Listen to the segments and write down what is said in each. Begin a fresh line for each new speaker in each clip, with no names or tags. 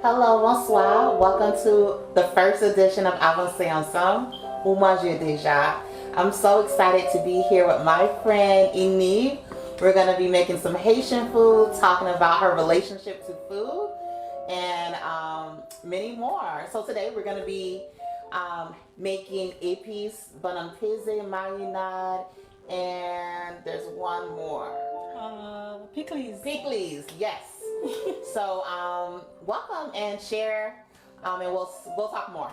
Hello, bonsoir. Welcome to the first edition of Avancez Ensemble, ou Manger Déjà. I'm so excited to be here with my friend Enive. We're going to be making some Haitian food, talking about her relationship to food, and many more. So today we're going to be making epis, bannann, peze, marinad, and there's one more.
Pikliz.
Pikliz, yes. So welcome and share, and we'll talk more.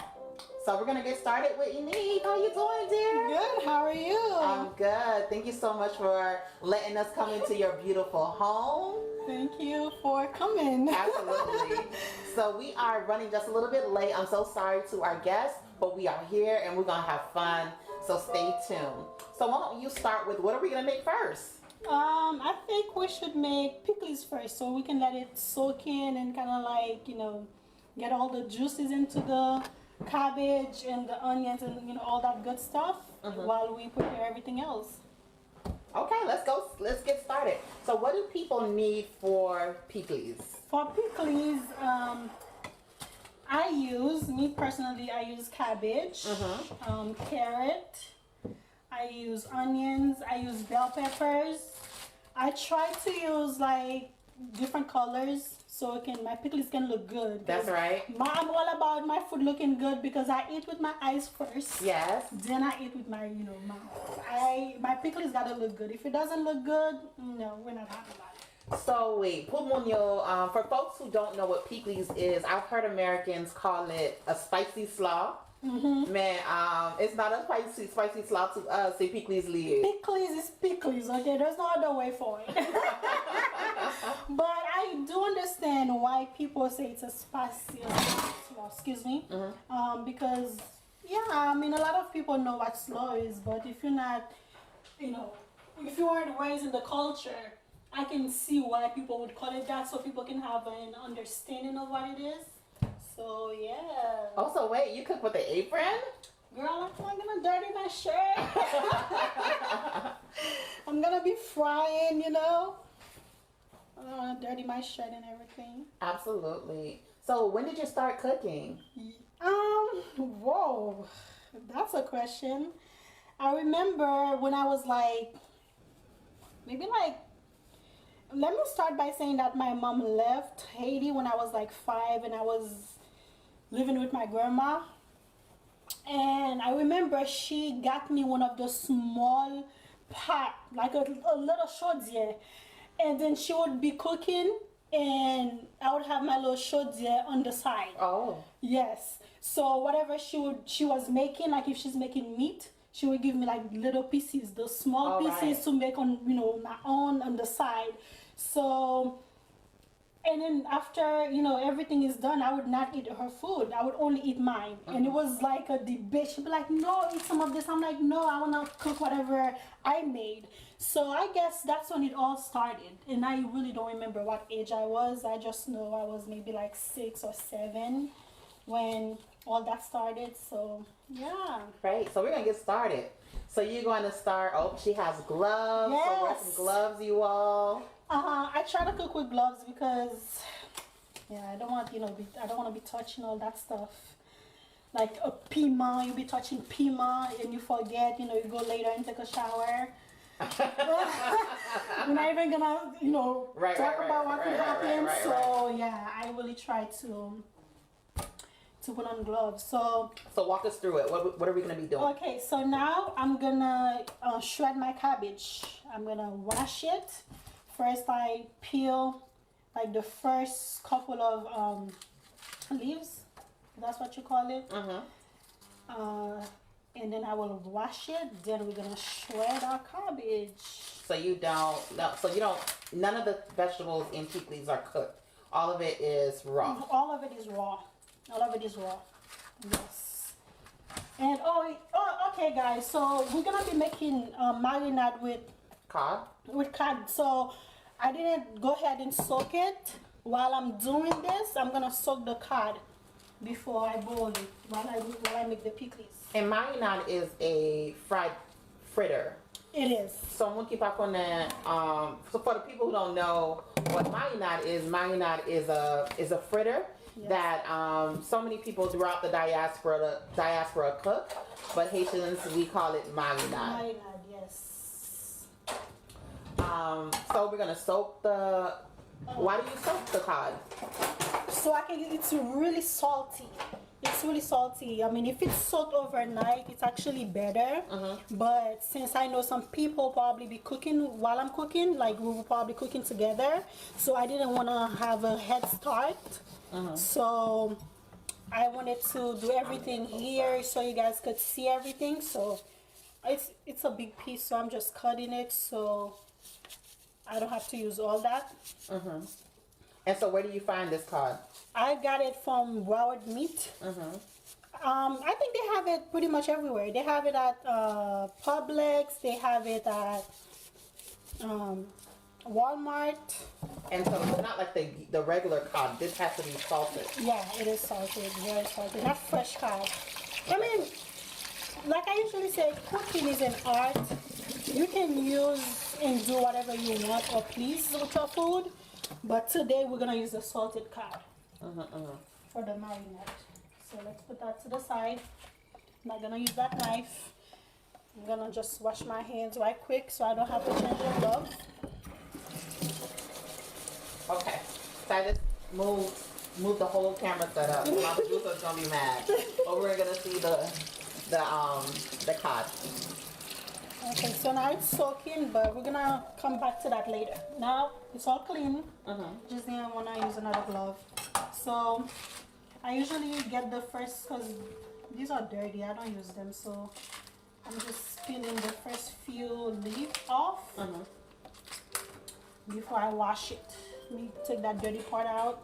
So we're gonna get started with Enive. How you doing, dear?
Good. How are you?
I'm good. Thank you so much for letting us come into your beautiful home.
Thank you for coming.
Absolutely. So we are running just a little bit late. I'm so sorry to our guests, but we are here and we're gonna have fun. So stay tuned. So why don't you start with what are we gonna make first?
I think we should make pickles first, so we can let it soak in and kind of like get all the juices into the cabbage and the onions and all that good stuff while we prepare everything else.
Okay, let's go. Let's get started. So what do people need for pikliz?
For pickles, me personally, I use cabbage, carrot, I use onions, I use bell peppers. I try to use like different colors so my pickles can look good.
That's right.
I'm all about my food looking good because I eat with my eyes first.
Yes.
Then I eat with my mouth. My pickles gotta look good. If it doesn't look good, no, we're not happy about it.
So wait, for folks who don't know what pikliz is, I've heard Americans call it a spicy slaw. Man, it's not a spicy slaw to us. Say pikliz liye.
Pickles is pickles, okay? There's no other way for it. But I do understand why people say it's a spicy slaw. Excuse me. Because a lot of people know what slaw is, but if you're not, if you weren't raised in the culture, I can see why people would call it that, so people can have an understanding of what it is. So yeah.
Also, wait, you cook with an apron?
Girl, I'm not gonna dirty my shirt. I'm gonna be frying, I don't wanna dirty my shirt and everything.
Absolutely. So when did you start cooking?
Whoa, that's a question. I remember when I was let me start by saying that my mom left Haiti when I was 5 and I was living with my grandma. And I remember she got me one of the small pot, like a little chaudière. And then she would be cooking and I would have my little chaudière on the side.
Oh.
Yes. So whatever she was making, like if she's making meat, she would give me little pieces, the small pieces to make on, my own on the side. So, and then after, everything is done, I would not eat her food. I would only eat mine. And it was like a debate. She'd be like, no, eat some of this. I'm like, no, I want to cook whatever I made. So I guess that's when it all started. And I really don't remember what age I was. I just know I was maybe 6 or 7 when all that started. So, yeah.
Great. So we're going to get started. So you're going to start, she has gloves.
Yes.
So wear some gloves, you all.
I try to cook with gloves because, I don't want, I don't want to be touching all that stuff. Like a piment, you be touching piment and you forget, you go later and take a shower. We're not even gonna, talk about what could happen. So yeah, I really try to put on gloves. So
walk us through it. What are we gonna be doing?
Okay, so now I'm gonna shred my cabbage. I'm gonna wash it. First, I peel the first couple of leaves. That's what you call it. And then I will wash it. Then we're gonna shred our cabbage.
So none of the vegetables in pikliz are cooked. All of it is raw.
All of it is raw. All of it is raw. Yes. And okay, guys. So we're gonna be making marinad with
cod.
So I didn't go ahead and soak it. While I'm doing this, I'm gonna soak the cod before I boil it while I make the pickles.
And marinad is a fritter.
It is.
So so for the people who don't know what marinad is a fritter.
Yes.
that so many people throughout the diaspora cook, but Haitians, we call it marinad.
Marinad, yes.
So we're gonna soak the. Why do you soak the cod?
So it's really salty. It's really salty. I mean, if it's soaked overnight, it's actually better. But since I know some people probably be cooking while I'm cooking, like we will probably cooking together, so I didn't want to have a head start. So I wanted to do everything here so you guys could see everything. So it's a big piece, so I'm just cutting it so I don't have to use all that.
And so where do you find this cod?
I got it from Wild Meat. I think they have it pretty much everywhere. They have it at Publix. They have it at Walmart.
And so it's not like the regular cod. This has to be salted.
Yeah, it is salted, very salted. Not fresh cod. I mean, like I usually say, cooking is an art. You can use and do whatever you want or please with your food. But today we're gonna use the salted cod for the marinade. So let's put that to the side. I'm not gonna use that knife. I'm gonna just wash my hands right quick so I don't have to change the gloves.
Okay. So I just move the whole camera setup. My producer's gonna be mad. But we're gonna see the cod.
Okay, so now it's soaking, but we're gonna come back to that later. Now it's all clean. Just didn't wanna use another glove. So I usually get the first, because these are dirty, I don't use them, so I'm just peeling the first few leaves off before I wash it. Let me take that dirty part out.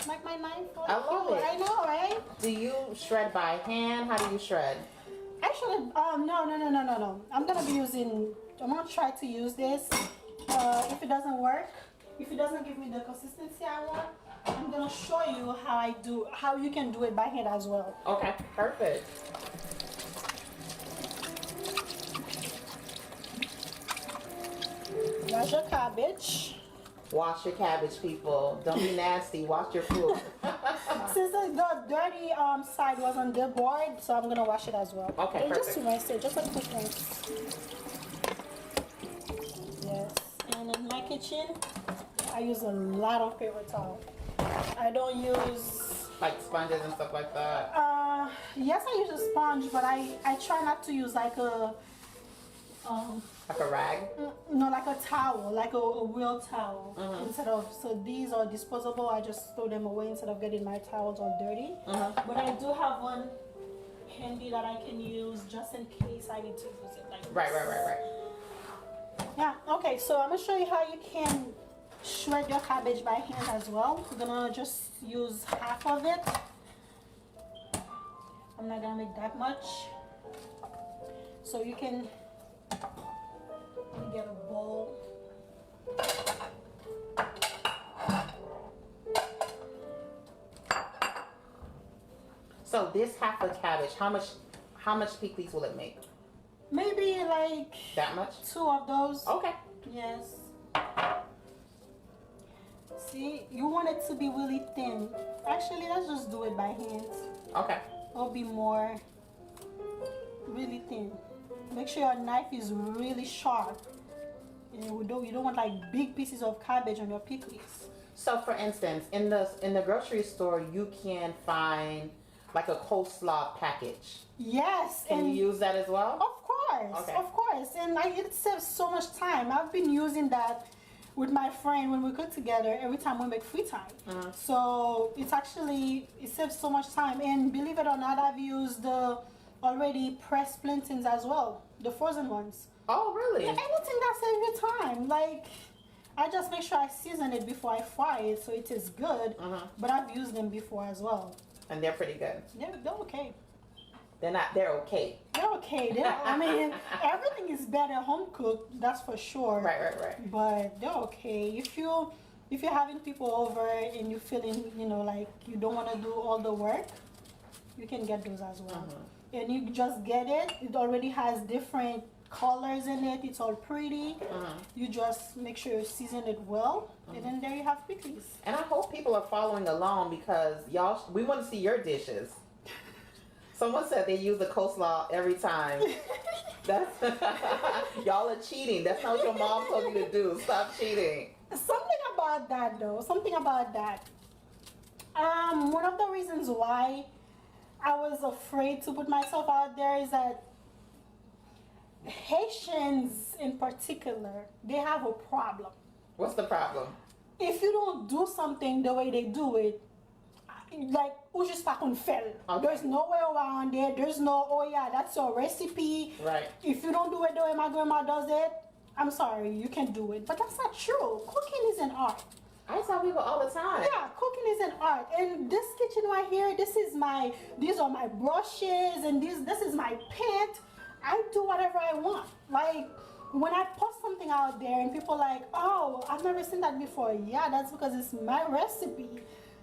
Like my knife.
I love it.
I know, right?
Do you shred by hand? How do you shred?
Actually, no. I'm gonna try to use this. If it doesn't work, if it doesn't give me the consistency I want, I'm gonna show you how you can do it by hand as well.
Okay, perfect.
Wash your cabbage.
Wash your cabbage, people. Don't be nasty. Wash your food.
Since the dirty side was on the board, so I'm gonna wash it as well.
Okay,
and
perfect.
just to rinse it, just a quick rinse. Yes. And in my kitchen, I use a lot of paper towel. I don't use
Like sponges and stuff like that.
yes, I use a sponge, but I try not to use like a
Like a rag.
no, like a towel, like a real towel. Instead of, so these are disposable, I just throw them away instead of getting my towels all dirty. But I do have one handy that I can use just in case I need to use it like this.
Right.
Yeah, okay, so I'm gonna show you how you can shred your cabbage by hand as well. We're gonna just use half of it. I'm not gonna make that much. So you can get a bowl.
So this half a cabbage, how much pikliz will it make?
Maybe like
That much?
2 of those.
Okay.
Yes. See, you want it to be really thin. Actually, let's just do it by hand.
Okay.
It'll be more really thin. Make sure your knife is really sharp. And you don't want like big pieces of cabbage on your pikliz.
So for instance, in the grocery store, you can find like a coleslaw package.
Yes.
Can you use that as well?
Of course.
Okay.
Of course. And it saves so much time. I've been using that with my friend when we cook together every time we make free time. So it saves so much time. And believe it or not, I've used the already pressed plantains as well, the frozen ones.
Oh, really?
Yeah, anything that saves you time. Like, I just make sure I season it before I fry it so it is good. But I've used them before as well.
And they're pretty good.
They're okay.
They're okay.
They're okay. I mean, everything is better home cooked, that's for sure.
Right.
But they're okay. If you're having people over and you're feeling, like you don't want to do all the work, you can get those as well. And you just get it. It already has different colors in it. It's all pretty. You just make sure you season it well, and then there you have pikliz.
And I hope people are following along because y'all, we want to see your dishes. Someone said they use the coleslaw every time. That's y'all are cheating. That's not what your mom told you to do. Stop cheating.
Something about that though. Something about that. One of the reasons why I was afraid to put myself out there is that Haitians in particular, they have a problem.
What's the problem?
If you don't do something the way they do it, like ou juste pas qu'on fait. There's no way around it. There's no, oh yeah, that's your recipe.
Right.
If you don't do it the way my grandma does it, I'm sorry, you can't do it. But that's not true. Cooking is an art.
I tell people all the time.
Yeah, cooking is an art. And this kitchen right here, these are my brushes, and this is my pant. I do whatever I want. Like, when I post something out there and people are like, oh, I've never seen that before. Yeah, that's because it's my recipe,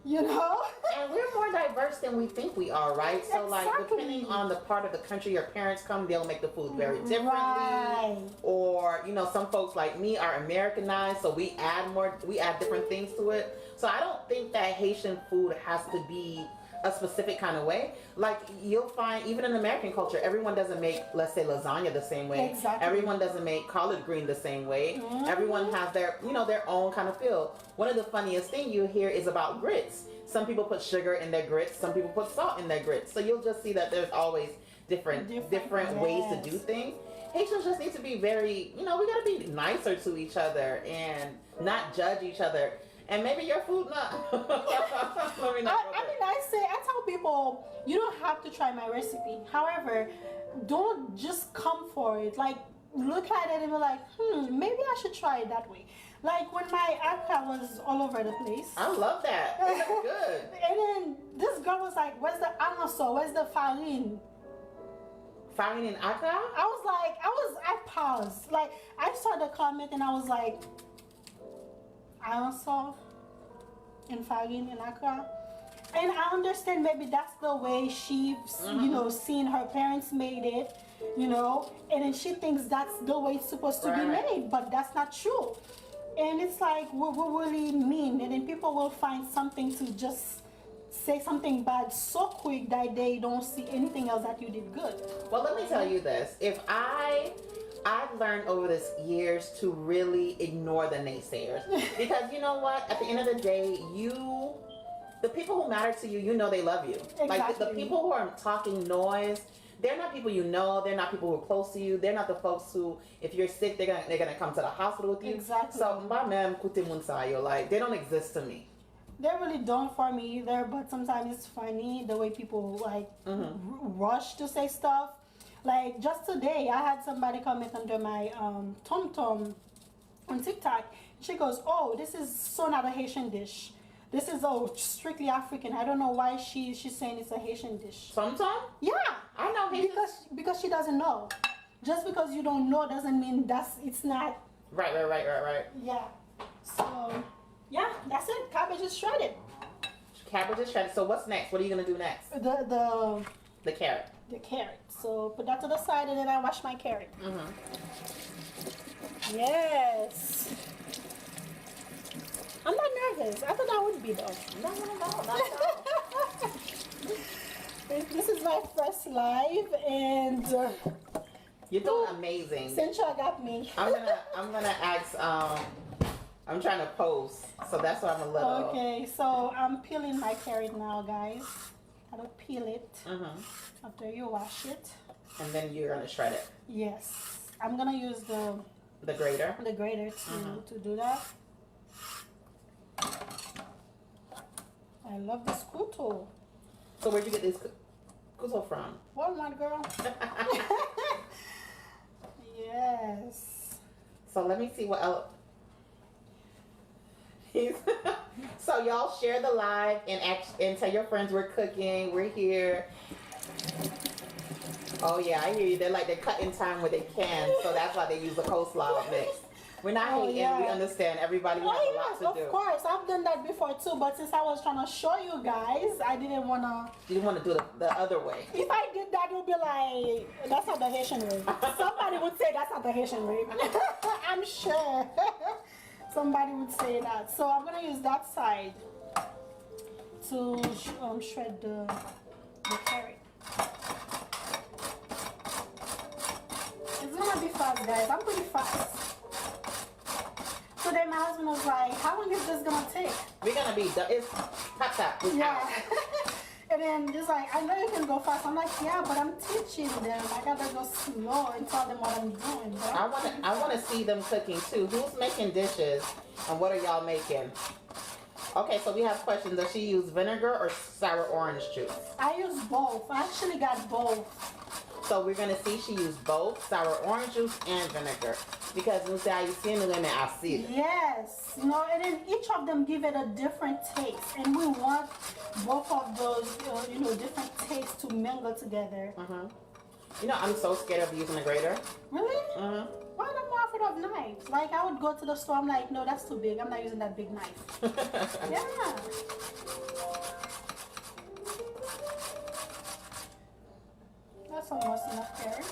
you know?
And we're more diverse than we think we are, right? So, like,
Exactly.
depending on the part of the country your parents come, they'll make the food very differently.
Right.
Or, you know, some folks like me are Americanized, so we add different things to it. So I don't think that Haitian food has to be a specific kind of way. Like, you'll find even in American culture, everyone doesn't make, let's say, lasagna the same way.
Exactly.
Everyone doesn't make collard green the same way. Everyone has their, you know, their own kind of feel. One of the funniest things you hear is about grits. Some people put sugar in their grits. Some people put salt in their grits. So you'll just see that there's always different ways to do things. Haitians just need to be very, you know, we gotta be nicer to each other and not judge each other. And maybe your food not. Let me not
I tell people, you don't have to try my recipe. However, don't just come for it. Like, look at it and be like, maybe I should try it that way. Like when my akra was all over the place.
I love that. That's good.
And then this girl was like, where's the anaso? Where's the farine?
Farine in akra?
I paused. Like, I saw the comment and I was like, anaso and farine in akra. And I understand maybe that's the way she's, you know, seen her parents made it, you know, and then she thinks that's the way it's supposed to be made, but that's not true. And it's like, what really mean? And then people will find something to just say something bad so quick that they don't see anything else that you did good.
Well, let me tell you this. I've learned over this years to really ignore the naysayers. Because you know what? At the end of the day, the people who matter to you, you know they love you.
Exactly.
Like the people who are talking noise, they're not people you know. They're not people who are close to you. They're not the folks who, if you're sick, they're gonna come to the hospital with you.
Exactly.
So, like, they don't exist to me.
They really don't for me either, but sometimes it's funny the way people like rush to say stuff. Like just today, I had somebody comment under my tom on TikTok. She goes, "Oh, this is so not a Haitian dish. This is strictly African. I don't know why she's saying it's a Haitian dish."
Tom?
Yeah,
I know Haitian.
because she doesn't know. Just because you don't know doesn't mean it's not.
Right.
Yeah. So yeah, that's it. Cabbage is shredded.
Cabbage is shredded. So what's next? What are you gonna do next?
The
carrot.
The carrot. So put that to the side and then I wash my carrot. Yes. I'm not nervous. I thought I would be though.
No, not at all.
This is my first live and
You're doing amazing.
Central got me.
I'm gonna ask. I'm trying to post, so that's why I'm a little.
Okay, so I'm peeling my carrot now, guys. How to peel it after you wash it.
And then you're gonna shred it.
Yes, I'm gonna use the
grater.
The grater to do that. I love this kuto.
So where'd you get this kuto from?
Walmart, girl. Yes.
So let me see what else. So y'all share the live and tell your friends we're cooking, we're here. Oh yeah, I hear you. They're cutting time where they can, so that's why they use the coleslaw mix. We're not
Oh,
hating.
yeah.
We understand. Everybody has a
Oh
lot
yes,
to
of
do.
course. I've done that before too, but since I was trying to show you guys, I didn't wanna.
You want to do the other way.
If I did that, it would be like, that's not the Haitian way. Somebody would say that's not the Haitian way. I'm sure. Somebody would say that. So I'm gonna use that side to shred the carrot. It's gonna be fast, guys. I'm pretty fast. So then my husband was like, how long is this gonna take?
We're gonna be done. It's tap.
Yeah. And then just like, I know you can go fast. I'm like, yeah, but I'm teaching them. I gotta go slow and tell them what I'm doing. But
I wanna see them cooking too. Who's making dishes and what are y'all making? Okay, so we have questions. Does she use vinegar or sour orange juice?
I use both. I actually got both.
So we're gonna see she used both sour orange juice and vinegar. Because we say you see in I see it.
Yes, you know, and then each of them give it a different taste, and we want both of those, different tastes to mingle together.
You know, I'm so scared of using a grater.
Really? Why am I more afraid of knives? Like, I would go to the store, I'm like, no, that's too big. I'm not using that big knife. Yeah. That's almost enough carrot.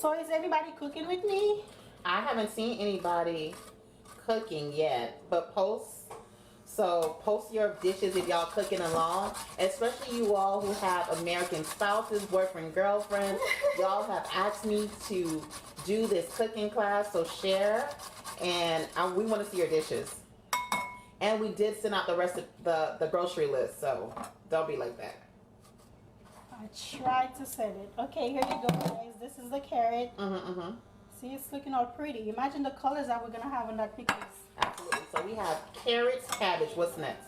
So is anybody cooking with me?
I haven't seen anybody cooking yet, but post your dishes if y'all cooking along, especially you all who have American spouses, boyfriend, girlfriend. Y'all have asked me to do this cooking class, so share, and we want to see your dishes. And we did send out the rest of the grocery list, so don't be like that.
I tried to set it. Okay, here you go, guys. This is the carrot. See, it's looking all pretty. Imagine the colors that we're gonna have on that pickles.
Absolutely. So we have carrots, cabbage. What's next?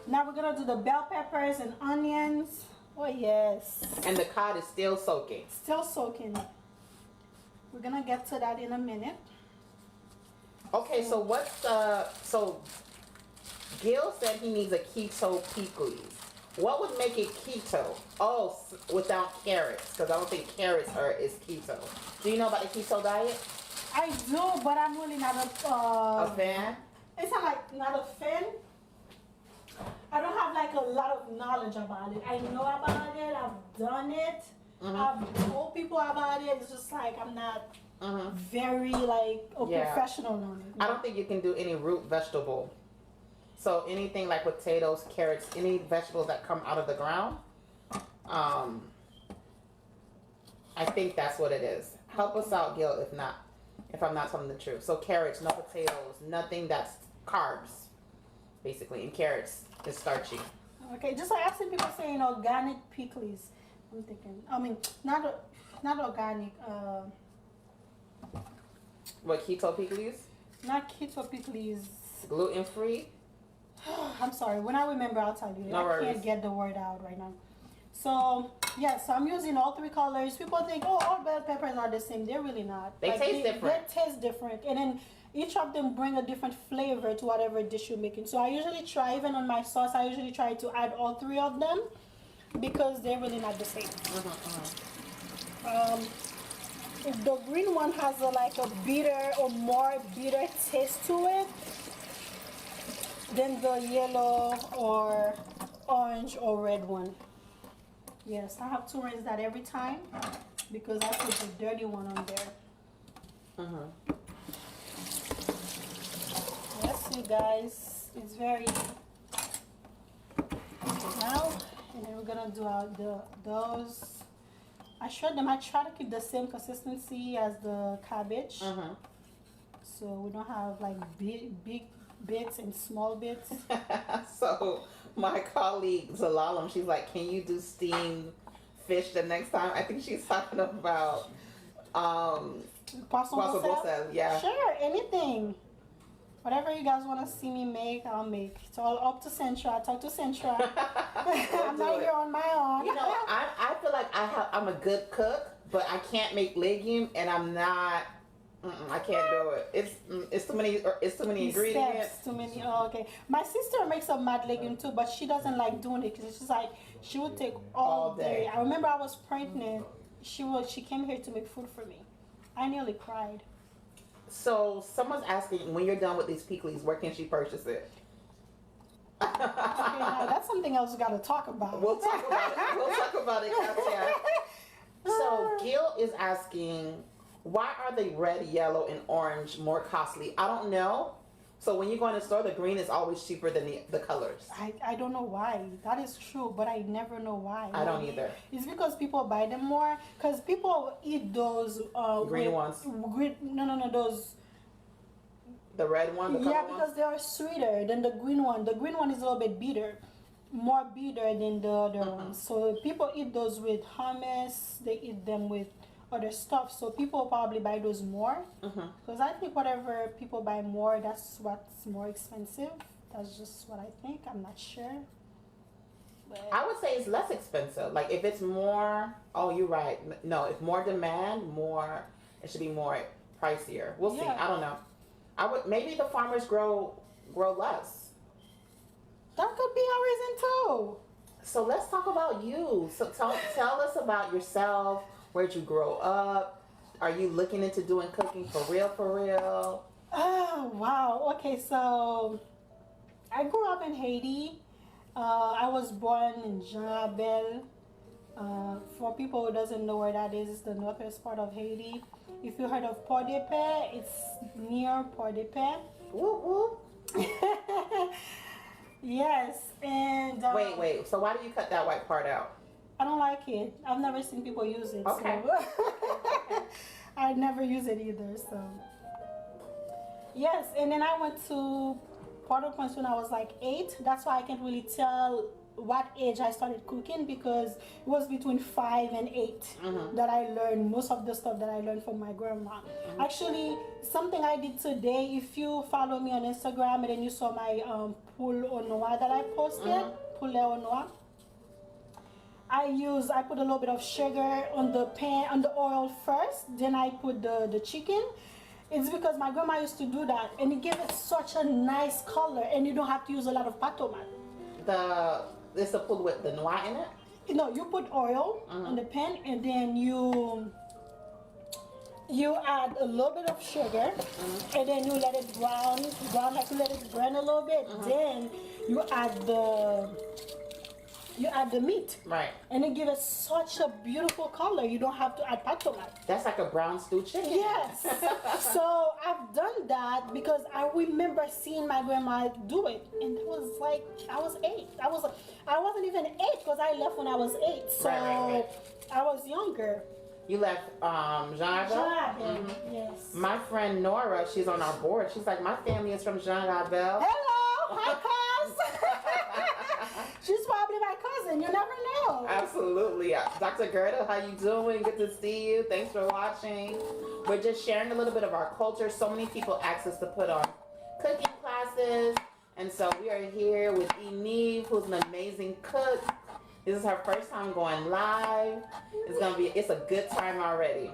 Now we're gonna do the bell peppers and onions. Oh yes.
And the cod is still soaking.
Still soaking. We're gonna get to that in a minute.
Okay, so so Gil said he needs a keto pikliz. What would make it keto? Oh, without carrots, because I don't think carrots is keto. Do you know about the keto diet?
I do, but I'm really not
A fan?
It's not a fan. I don't have like a lot of knowledge about it. I know about it. I've done it. I've told people about it. It's just like I'm not very like a professional on it.
I don't think you can do any root vegetable. So anything like potatoes, carrots, any vegetables that come out of the ground, I think that's what it is. Help us out, Gil, if I'm not telling the truth. So carrots, no potatoes, nothing that's carbs, basically. And carrots is starchy.
Okay, just like I've seen people saying organic pickles. I'm thinking, not organic.
What, keto pikliz?
Not keto pickles.
Gluten free?
I'm sorry. When I remember, I'll tell you.
No worries.
I can't get the word out right now. So, so I'm using all three colors. People think, oh, all bell peppers are the same. They're really not.
They taste different.
They taste different. And then each of them bring a different flavor to whatever dish you're making. So I usually try, even on my sauce, I usually try to add all three of them because they're really not the same. The green one has a bitter or more bitter taste to it than the yellow or orange or red one. Yes, I have to rinse that every time because I put the dirty one on there. Yes, you guys, it's very now, and then we're gonna do those. I shred them. I try to keep the same consistency as the cabbage, so we don't have like big bits and small bits.
So my colleague Zalalem, she's like, can you do steamed fish the next time? I think she's talking about
Poisson
Brussels, yeah.
Sure, anything. Whatever you guys want to see me make, I'll make. It's all up to Centra. Talk to Centra. I'm not here on my own.
You know, I feel like I'm a good cook, but I can't make legume, and I'm not. I can't do it. It's too many. It's too many ingredients.
Steps, too many. Oh, okay. My sister makes a mad legume too, but she doesn't like doing it because it's just like she would take all day. I remember I was pregnant. She came here to make food for me. I nearly cried.
So someone's asking, when you're done with these pikliz, where can she purchase it?
Okay, now that's something else we got to talk about.
We'll talk about it. We'll talk about it, Katya. So Gil is asking, why are the red, yellow, and orange more costly? I don't know. So when you go in the store, the green is always cheaper than the colors.
I don't know why. That is true, but I never know why.
I don't either.
It's because people buy them more. Because people eat those
Green ones.
No, those.
The red one, the color
Yeah, because
ones?
they are sweeter than the green one. The green one is a little bit bitter, more bitter than the other ones. So people eat those with hummus. They eat them with other stuff. So people probably buy those more. Because I think whatever people buy more, that's what's more expensive. That's just what I think. I'm not sure. But
I would say it's less expensive. Like if it's more, oh, you're right. No, if more demand, more, it should be more pricier. We'll see. I don't know. Maybe the farmers grow less.
that could be a reason too.
So let's talk about you. So tell us about yourself. Where'd you grow up? Are you looking into doing cooking for real, for real?
Oh, wow. Okay, so I grew up in Haiti. I was born in Jean-Abel. For people who doesn't know where that is, it's the northwest part of Haiti. If you heard of Port-de-Paix, it's near Port-de-Paix.
Whoop, whoop.
Yes, and
Wait. So why do you cut that white part out?
I don't like it. I've never seen people use it.
Okay.
So I never use it either. So yes, and then I went to Port-au-Prince when I was like 8. That's why I can't really tell what age I started cooking, because it was between 5 and 8 that I learned most of the stuff that I learned from my grandma. Actually, something I did today, if you follow me on Instagram and then you saw my poule au noir that I posted, poulet au noir, I put a little bit of sugar on the pan, on the oil first, then I put the chicken. It's because my grandma used to do that, and it gave it such a nice color, and you don't have to use a lot of pat tomate.
It's the poule with the noir in it?
No, you put oil on the pan, and then you add a little bit of sugar, and then you let it brown, like you let it burn a little bit. Then you add the meat.
Right.
And it gives it such a beautiful color. You don't have to add pat tomate.
That's like a brown stew chicken.
Yes. So I've done that because I remember seeing my grandma do it, and it was like I was 8. I wasn't even 8 because I left when I was 8. So
Right.
I was younger.
You left Jean-Abel?
Yes.
My friend Nora, she's on our board. She's like, my family is from Jean-Abel.
Hello, hi cuz. She's probably my cousin. You never know.
Absolutely. Dr. Gerda, how you doing? Good to see you. Thanks for watching. We're just sharing a little bit of our culture. So many people ask us to put on cooking classes. And so we are here with Eve, who's an amazing cook. This is her first time going live. It's a good time already.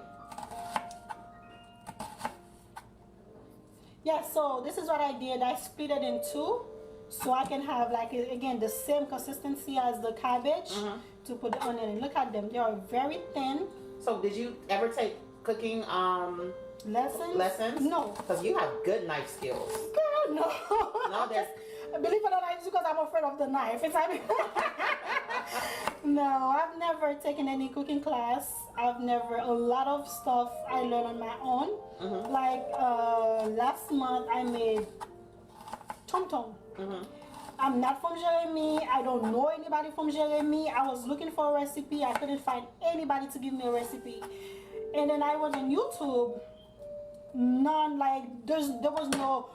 Yeah, so this is what I did. I split it in 2. So I can have, like, again, the same consistency as the cabbage to put the onion in. Look at them. They are very thin.
So did you ever take cooking lessons?
No.
Because you have good knife skills.
Girl, no.
No, there's...
Believe it or not, it's because I'm afraid of the knife. No, I've never taken any cooking class. A lot of stuff I learned on my own. Like last month I made tom-tom. I'm not from Jeremy. I don't know anybody from Jeremy. I was looking for a recipe. I couldn't find anybody to give me a recipe. And then I was on YouTube. There was no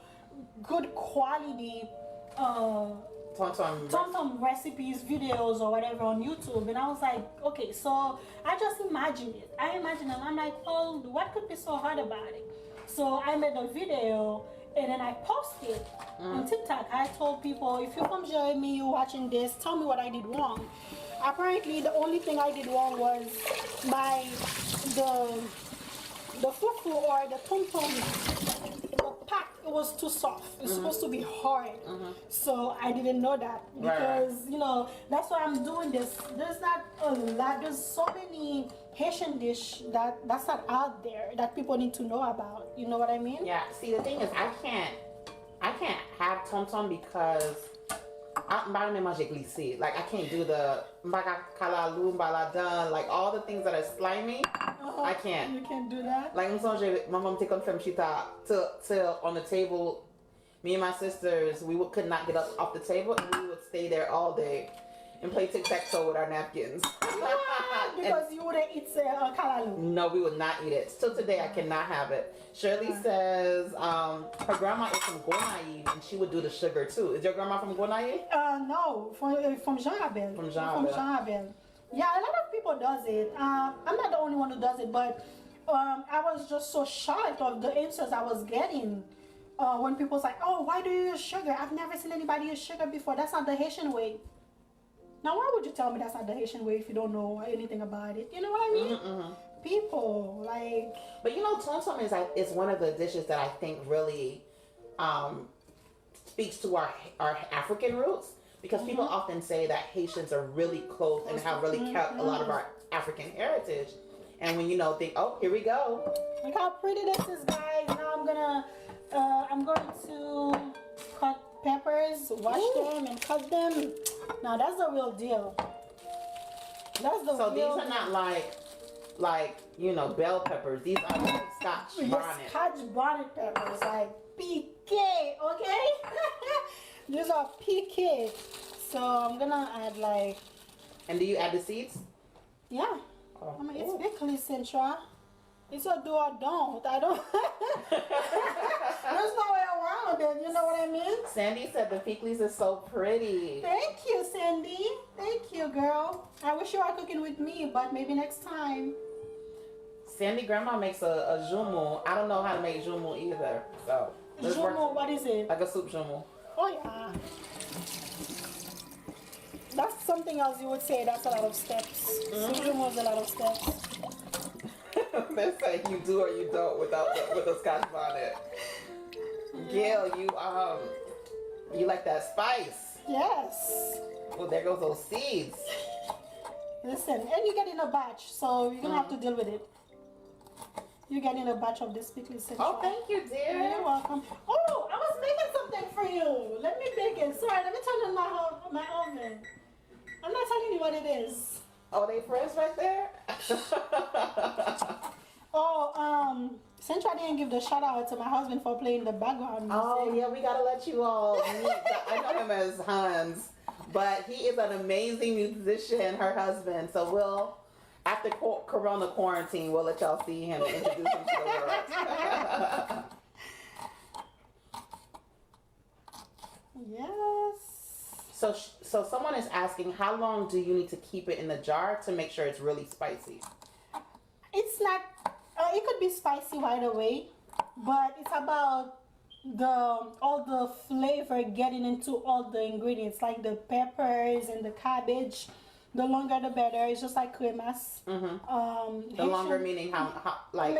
good quality tom-tom recipes, videos or whatever on YouTube. And I was like, okay, so I just imagined it. And I'm like, oh, what could be so hard about it? So I made a video and then I posted on TikTok. I told people, if you're from Jeremy, you're watching this, tell me what I did wrong. Apparently, the only thing I did wrong was the fufu or the tom-tom, the pack, it was too soft. It's supposed to be hard. So I didn't know that because, you know, that's why I'm doing this. There's not a lot. There's so many Haitian dish that's not out there that people need to know about. You know what I mean?
Yeah. See, the thing is, I can't have tom tom because I don't manger glissé. Like I can't do the mbaga kalalou, mbaladan, like all the things that are slimy. I can't.
You can't do that.
Like I'm sorry, my mom take on from chita till on the table. Me and my sisters, could not get up off the table, and we would stay there all day and play tic-tac-toe with our napkins.
Because you wouldn't eat kalalou.
No, we would not eat it. Still today, I cannot have it. Shirley says her grandma is from Gonaïve, and she would do the sugar too. Is your grandma from Gonaïve?
No, from Jean Abel.
From Jean
Abel. Yeah, a lot of people does it. I'm not the only one who does it, but I was just so shocked of the answers I was getting. When people's like, oh, why do you use sugar? I've never seen anybody use sugar before. That's not the Haitian way. Now, why would you tell me that's not the Haitian way if you don't know anything about it? You know what I mean? People, like...
But you know, tom tom is one of the dishes that I think really speaks to our African roots. Because people often say that Haitians are really close and have really kept a lot of our African heritage. And when think, oh, here we go.
Look how pretty this is, guys. Now I'm going to cut peppers, wash them, and cut them. Now that's the real deal. That's the
so
real
these are not like bell peppers. These are like Scotch bonnet.
Scotch bonnet peppers, like piqué, okay? These are piqué. So I'm gonna add like.
And do you add the seeds?
Yeah.
Oh,
I mean, it's pikliz, Centra. It's a do or don't. I don't. There's no way around it. You know what I mean?
Sandy said the pikliz is so pretty.
Thank you, Sandy. Thank you, girl. I wish you were cooking with me, but maybe next time.
Sandy grandma makes a jumu. I don't know how to make jumu either. So
jumu, what is it?
Like a soup jumu.
Oh yeah. That's something else you would say. That's a lot of steps. Soup jumu is a lot of steps.
That's like you do or you don't with a Scotch bonnet. Gail, you like that spice?
Yes.
Well, there goes those seeds.
Listen, and you get in a batch, so you're gonna have to deal with it. You get in a batch of this pikliz.
Oh, thank you, dear.
You're welcome. Oh, I was making something for you. Let me make it. Sorry, let me turn on my oven. I'm not telling you what it is.
Oh, they friends right there?
Since I didn't give the shout out to my husband for playing the background music.
Oh, yeah, we gotta let you all meet. I know him as Hans, but he is an amazing musician, her husband. So we'll, after Corona quarantine, we'll let y'all see him and introduce him to the world.
Yes.
So someone is asking, how long do you need to keep it in the jar to make sure it's really spicy?
It's not, it could be spicy right away, but it's about all the flavor getting into all the ingredients, like the peppers and the cabbage. The longer the better. It's just like cremas.
The longer meaning how like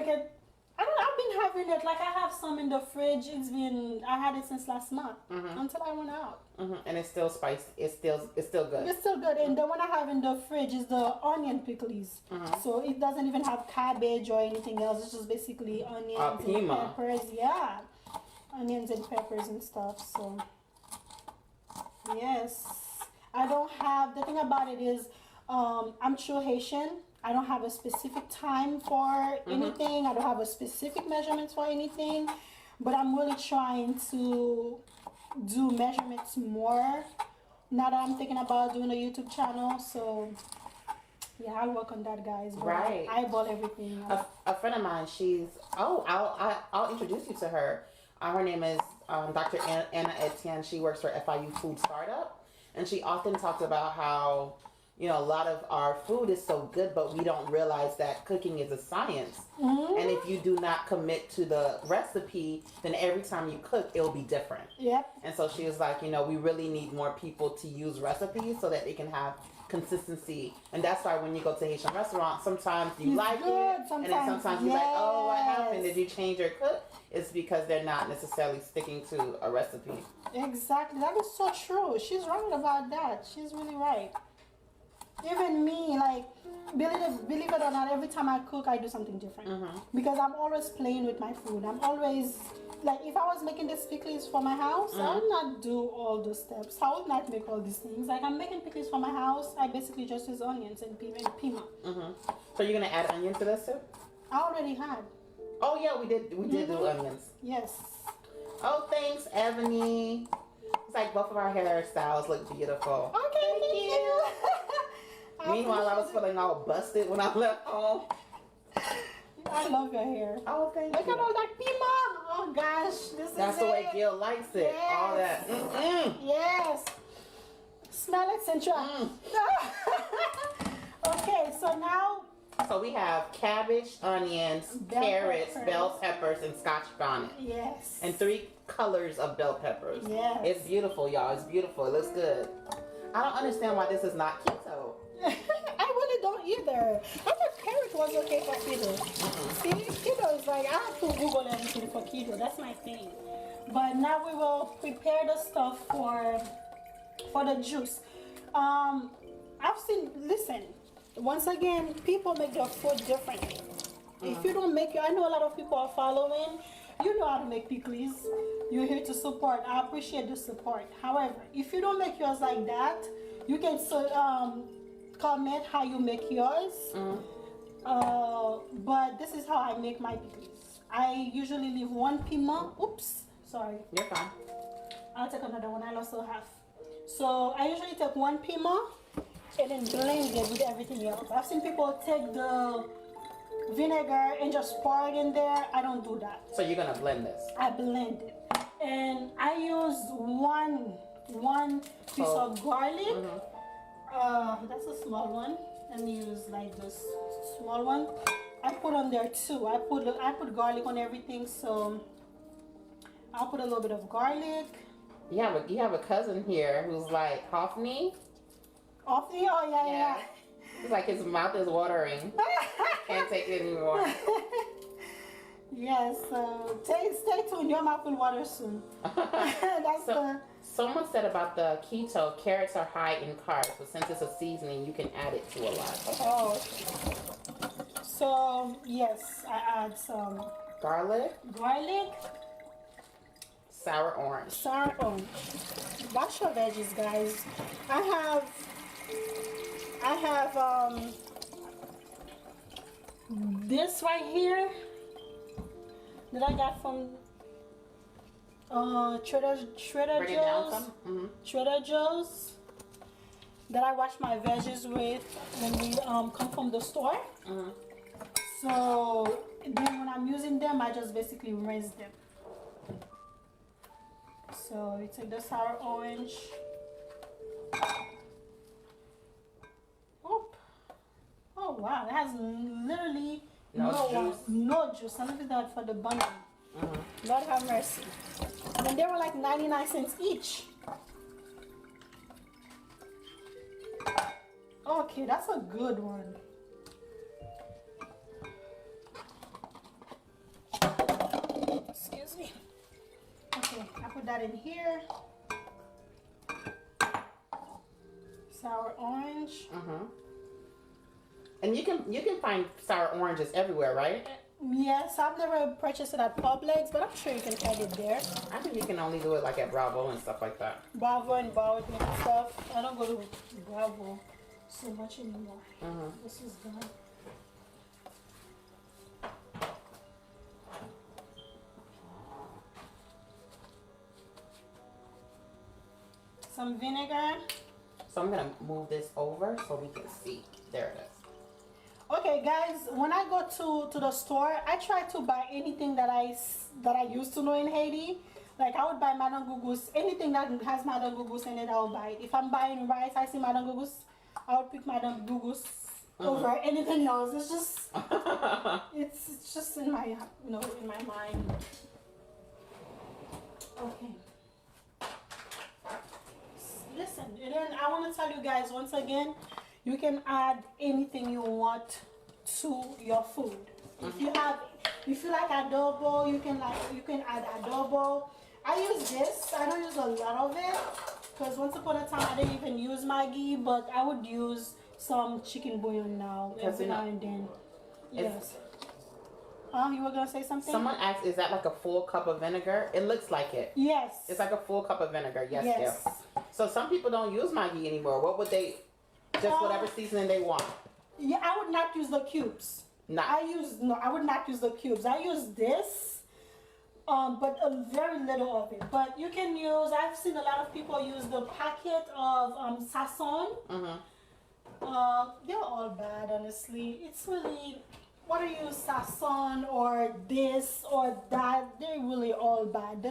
I've been having it, like I have some in the fridge. I had it since last month until I went out.
And it's still spicy. It's still good.
It's still good. And the one I have in the fridge is the onion pikliz. So it doesn't even have cabbage or anything else. It's just basically onions and peppers. Yeah, onions and peppers and stuff. So yes, I don't have. The thing about it is, I'm true Haitian. I don't have a specific time for anything. I don't have a specific measurements for anything. But I'm really trying to do measurements more now that I'm thinking about doing a YouTube channel. So yeah, I'll work on that, guys. But
right.
I eyeball everything.
A friend of mine, I'll introduce you to her. Her name is Dr. Anna Etienne. She works for FIU Food Startup. And she often talks about how a lot of our food is so good, but we don't realize that cooking is a science. And if you do not commit to the recipe, then every time you cook, it'll be different.
Yep.
And so she was like, we really need more people to use recipes so that they can have consistency. And that's why when you go to Haitian restaurants, sometimes you like it, and then sometimes you're like, oh, what happened? Did you change your cook? It's because they're not necessarily sticking to a recipe.
Exactly. That is so true. She's right about that. She's really right. Even me, like, believe it or not, every time I cook, I do something different. Because I'm always playing with my food. I'm always, like, if I was making this pickles for my house, I would not do all the steps. I would not make all these things. Like, I'm making pickles for my house, I basically just use onions and pima.
So you're gonna add onion to this too?
I already had.
Oh yeah, we did do onions.
Yes.
Oh, thanks, Ebony. It's like both of our hairstyles look beautiful.
Okay, thank you.
Meanwhile, I was feeling all busted when I left home.
I love your hair.
Oh, thank
Look
you.
at all that pima. Oh gosh,
That's
is
the way
it.
Gil likes it.
Yes.
All that.
Yes. Smell it, Central. Okay, so now.
So we have cabbage, onions, carrots, bell peppers, and scotch bonnet.
Yes.
And 3 colors of bell peppers.
Yes.
It's beautiful, y'all. It's beautiful. It looks good. I don't understand why this is not keto.
I really don't either. I thought carrot was okay for keto. See, keto is like, I have to Google everything for keto. That's my thing. But now we will prepare the stuff for the juice. I've seen, listen, once again, people make their food differently. If you don't make it, I know a lot of people are following. You know how to make pickles. You're here to support. I appreciate the support. However, if you don't make yours like that, you can comment how you make yours. But this is how I make my pickles. I usually leave 1 pima. Oops, sorry.
You're fine.
I'll take another one. I also have. So I usually take 1 pima and then blend it with everything else. I've seen people take the vinegar and just pour it in there. I don't do that.
So you're gonna blend this?
I blend it. And I use one piece of garlic. That's a small one. Let me use like this small one. I put on there too. I put garlic on everything, so I'll put a little bit of garlic.
You have a cousin here who's like Hoffney.
Hoffney? Oh yeah.
It's like his mouth is watering. Can't take it anymore.
Yes, so stay tuned. Your mouth will water soon.
Someone said about the keto, carrots are high in carbs, but since it's a seasoning, you can add it to a lot.
Oh. So, yes, I add some
garlic, sour orange.
Wash your veggies, guys. I have this right here that I got from Trader Joe's that I wash my veggies with when we come from the store. So then when I'm using them, I just basically rinse them. So you take the sour orange. Oh wow, it has literally no juice. I leave that for the bundle. Lord have mercy. And they were like 99 cents each. Okay, that's a good one. Excuse me. Okay, I put that in here. Sour orange.
And you can find sour oranges everywhere, right?
Yes, I've never purchased it at Publix, but I'm sure you can find it there.
I think you can only do it like at Bravo and stuff like that.
Bravo and Bowden and stuff. I don't go to Bravo so much anymore. This is done. Some vinegar.
So I'm gonna move this over so we can see. There it is.
Okay, guys, when I go to the store, I try to buy anything that I used to know in Haiti. Like I would buy Madame Gougou's, anything that has Madame Gougou's in it, I will buy it. If I'm buying rice, I see Madame Gougou's, I would pick Madame Gougou's over anything else. It's just, it's just in my, in my mind. Okay. Listen, and then I want to tell you guys once again, you can add anything you want to your food. If you like adobo, you can add adobo. I use this. I don't use a lot of it because once upon a time I didn't even use Maggi, but I would use some chicken bouillon now
Because,
every
you know,
now and then.
it's-
Yes. You were gonna say something?
Someone asked, is that like a full cup of vinegar? It looks like it.
Yes.
It's like a full cup of vinegar. Yes,
Yes.
yes. So some people don't use Maggi anymore. What would they? Just whatever seasoning they want.
Yeah, I would not use the cubes.
Not.
I would not use the cubes. I use this, but a very little of it. But you can use. I've seen a lot of people use the packet of sazon.
Mm-hmm.
They're all bad, honestly. It's really, whether you use sazon or this or that, they're really all bad.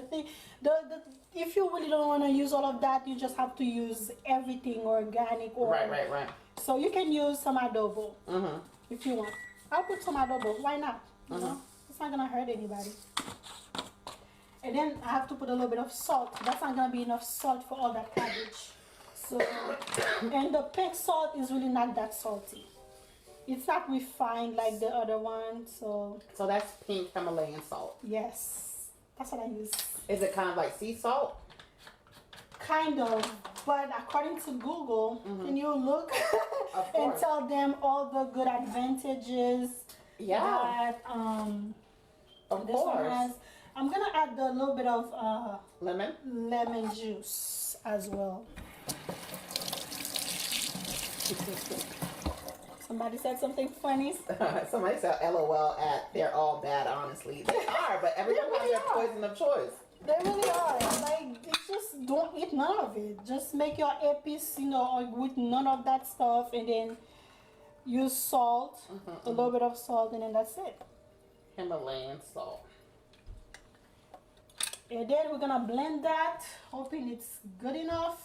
If you really don't want to use all of that, you just have to use everything organic. Or,
Right.
So you can use some adobo
Mm-hmm.
if you want. I'll put some adobo. Why not? You know, it's not gonna hurt anybody. And then I have to put a little bit of salt. That's not gonna be enough salt for all that cabbage. So, and the pink salt is really not that salty. It's not refined like the other one. So
that's pink Himalayan salt.
yes, that's what I use.
Is it kind of like sea salt?
Kind of, but according to Google, can you look
Of
and
course.
tell them all the good advantages
Yeah.
that
Of
this one
course.
has. I'm gonna add a little bit of
Lemon.
lemon juice as well. Somebody said something funny.
Somebody said LOL at they're all bad, honestly. They are, but everyone has their poison of choice.
They really are. Like, it's just don't eat none of it. Just make your epis, with none of that stuff, and then use salt, a little bit of salt, and then that's it.
Himalayan salt.
And then we're gonna blend that, hoping it's good enough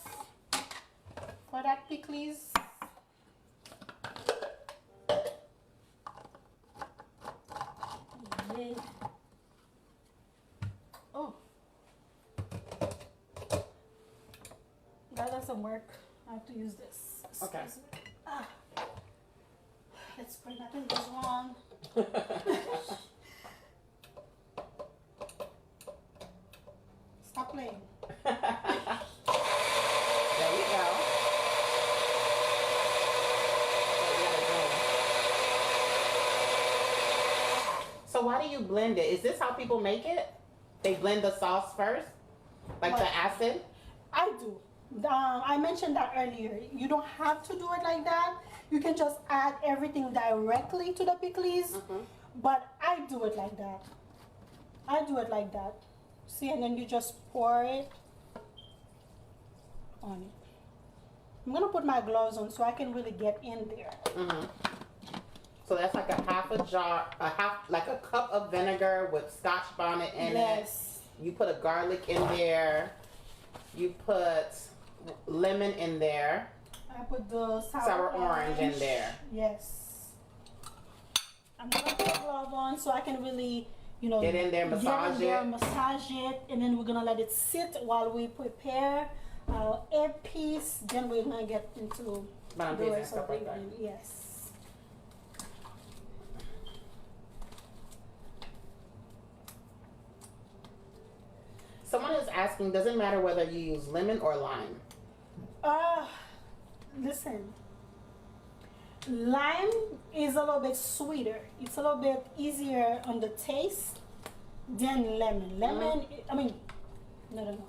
for that pikliz. Yeah. Oh, that doesn't work. I have to use this.
Okay.
Excuse me. Let's pray nothing goes wrong. Stop playing.
There we go. So why do you blend it? Is this how people make it? They blend the sauce first? Like
What?
the acid?
I do. I mentioned that earlier. You don't have to do it like that. You can just add everything directly to the pikliz. But I do it like that. I do it like that. See, and then you just pour it on it. I'm gonna put my gloves on so I can really get in there.
So that's like a half a jar, like a cup of vinegar with Scotch bonnet in
Yes.
it. You put a garlic in there. You put lemon in there.
I put the
Sour orange in there.
Yes. I'm gonna put a glove on so I can really,
Get in there, massage it.
massage it, and then we're gonna let it sit while we prepare our epis. Then we're gonna get into
Bannann
the
peze and
rest
stuff
of the
like that.
evening. Yes.
Someone is asking, does it matter whether you use lemon or lime?
Listen. Lime is a little bit sweeter. It's a little bit easier on the taste than lemon. Lemon, no.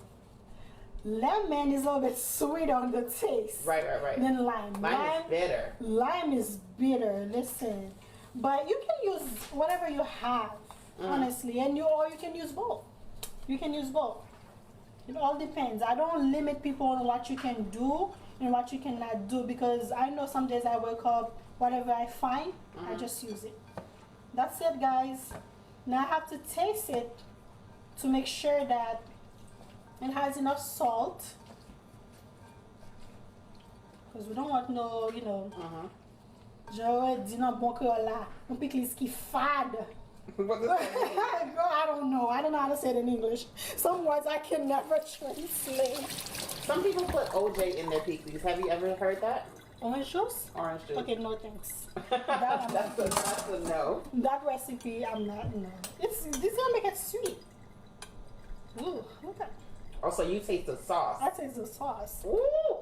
Lemon is a little bit sweeter on the taste.
Right.
Than lime.
Lime is bitter.
Lime is bitter. Listen, but you can use whatever you have, honestly, or you can use both. You can use both. It all depends. I don't limit people on what you can do and what you cannot do, because I know some days I wake up, whatever I find, I just use it. That's it, guys. Now I have to taste it to make sure that it has enough salt, because we don't want no, j'aurais dit non bon créole là, un pikliz qui fade.
What does that mean?
Girl, I don't know. I don't know how to say it in English. Some words I can never translate.
Some people put OJ in their pikliz. Have you ever heard that?
Orange juice?
Orange juice.
Okay, no thanks.
That's a no.
That recipe, I'm not, no. This gonna make it sweet. Ooh, look at.
Oh, so you taste the sauce.
I taste the sauce.
Ooh.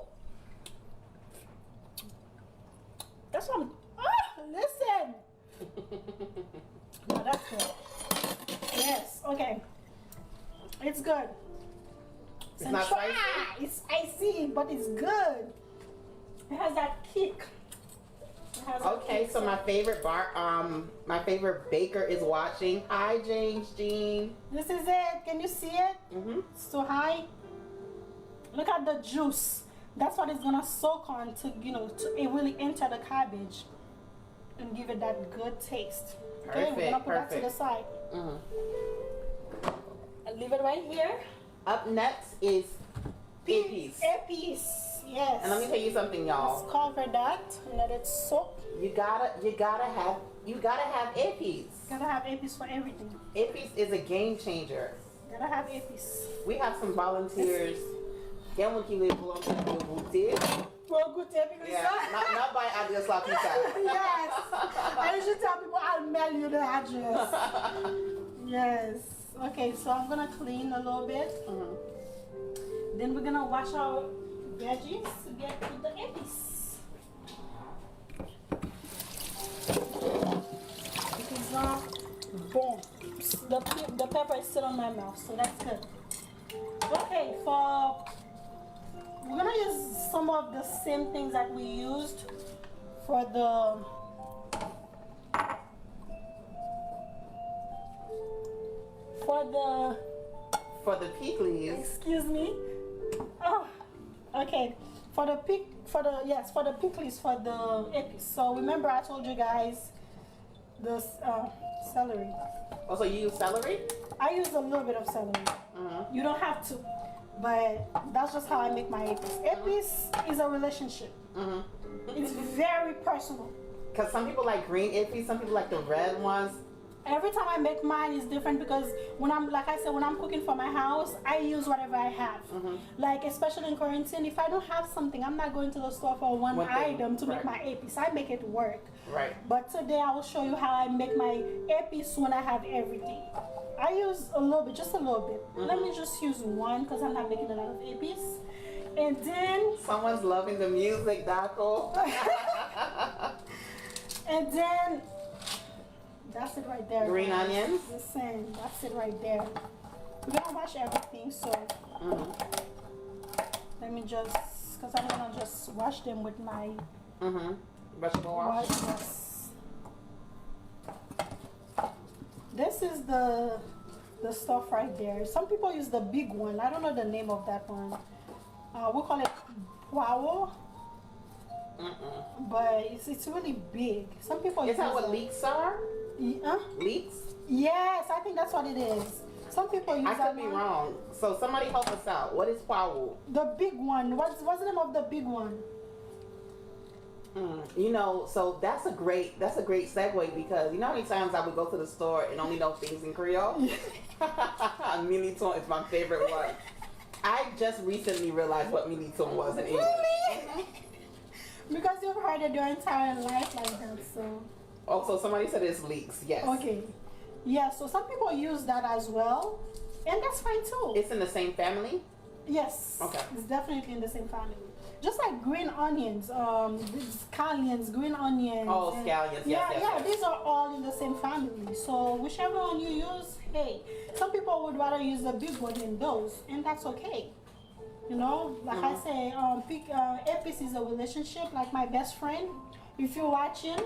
good.
It's not spicy?
It's spicy, but it's good. It has that kick.
Okay, so my favorite my favorite baker is watching. Hi, James Jean.
This is it. Can you see it?
Mm-hmm.
So high. Look at the juice. That's what it's gonna soak on to, you know, to it really enter the cabbage and give it that good taste. Okay, we're gonna put that to the side.
Mm-hmm.
And leave it right here.
Up next is epis.
Epis. Yes.
And let me tell you something, y'all.
Let's cover that and let it soak.
You gotta have epis.
Gotta have epis for everything.
Epis is a game changer.
Gotta have epis.
We have some volunteers. Quem qui veut volontaire pour goûter?
Pour goûter because
Yeah, not by address la pizza.
Yes. I usually tell people I'll mail you the address. Yes. Okay, so I'm gonna clean a little bit.
Mm-hmm.
Then we're gonna wash our veggies to get to the epis. Because boom, the pepper is still on my mouth, so that's good. Okay, we're gonna use some of the same things that we used for the
pikliz.
Excuse me. Oh, okay. For the pikliz for the epis. So remember I told you guys the celery.
Also, you use celery?
I use a little bit of celery.
Mm-hmm.
You don't have to, but that's just how I make my epis. Epis is a relationship.
Mm-hmm.
It's very personal.
Because some people like green epis, some people like the red ones.
Every time I make mine is different because when I'm cooking for my house, I use whatever I have.
Mm-hmm.
Like especially in quarantine, if I don't have something, I'm not going to the store for one item to make my epis. I make it work.
Right.
But today I will show you how I make my epis when I have everything. I use a little bit, just a little bit.
Mm-hmm.
Let me just use one because I'm not making a lot of epis. And then
someone's loving the music, Daco.
and then that's it right there.
Green onions.
Listen, that's it right there. We're gonna wash everything, so let me just, because I'm gonna just wash them with my
vegetable wash.
Yes. This is the stuff right there. Some people use the big one. I don't know the name of that one. We call it power. But it's really big. Some people
Is that what leeks are? Leeks?
Yes, I think that's what it is. Some people use that.
I could be wrong. So somebody help us out. What is power?
The big one. What's the name of the big one?
You know, so that's a great segue because you know how many times I would go to the store and only know things in Creole? Militon is my favorite one. I just recently realized what militon was in English.
Really? Because you've heard it your entire life like that, so.
Also, somebody said it's leeks. Yes.
Okay. Yeah, so some people use that as well, and that's fine too.
It's in the same family?
Yes.
Okay.
It's definitely in the same family. Just like green onions, scallions, green onions.
Oh, scallions. Yes,
yes. These are all in the same family. So whichever one you use, hey. Some people would rather use the big one than those, and that's okay. You know, like I say, epis is a relationship. Like my best friend, if you're watching,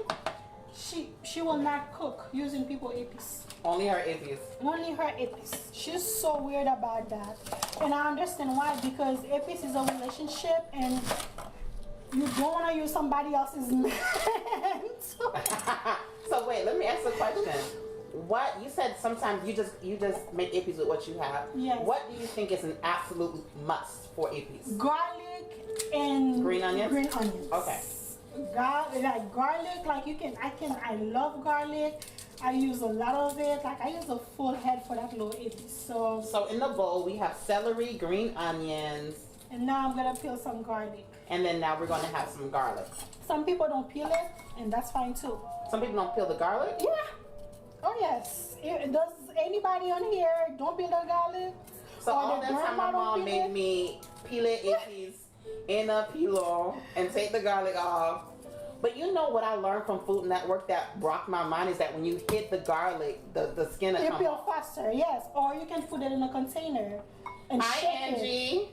she will not cook using people epis.
Only her epis.
Only her epis. She's so weird about that, and I understand why. Because epis is a relationship, and you don't want to use somebody else's man.
So wait, let me ask a question. What you said? Sometimes you just make epis with what you have.
Yes.
What do you think is an absolute must for epis?
Garlic and
green onions.
Green onions.
Okay.
Garlic, like I love garlic. I use a lot of it. Like I use a full head for that little epis.
So in the bowl we have celery, green onions.
And now I'm gonna peel some garlic.
And then now we're gonna have some garlic.
Some people don't peel it, and that's fine too.
Some people don't peel the garlic?
Yeah. Oh yes. Does anybody on here don't peel the garlic?
So all that time my mom made me peel it epis in a pillow and take the garlic off. But you know what I learned from Food Network that rocked my mind is that when you hit the garlic, the skin will
It
come
peel
off.
faster, yes. Or you can put it in a container and
Hi,
shake it.
Angie.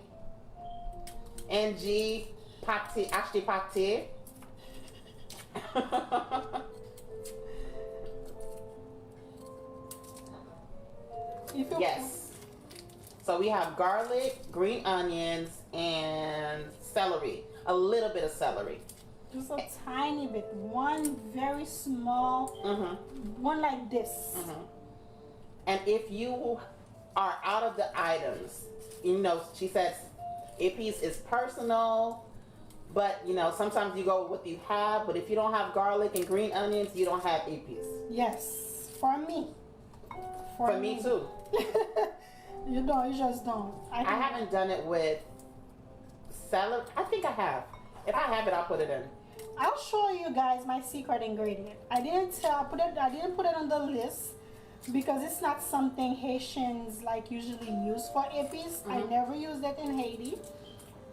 Angie, Ashley Pate. Yes. So we have garlic, green onions, and celery. A little bit of celery.
Just a tiny bit. One very small, one like this.
And if you are out of the items, you know, she says epis is personal, but you know, sometimes you go with what you have, but if you don't have garlic and green onions, you don't have epis.
Yes, for me.
For me too.
You don't, you just don't.
I haven't done it with celery. I think I have. If I have it, I'll put it in.
I'll show you guys my secret ingredient. I didn't put it on the list because it's not something Haitians like usually use for epis. I never used it in Haiti,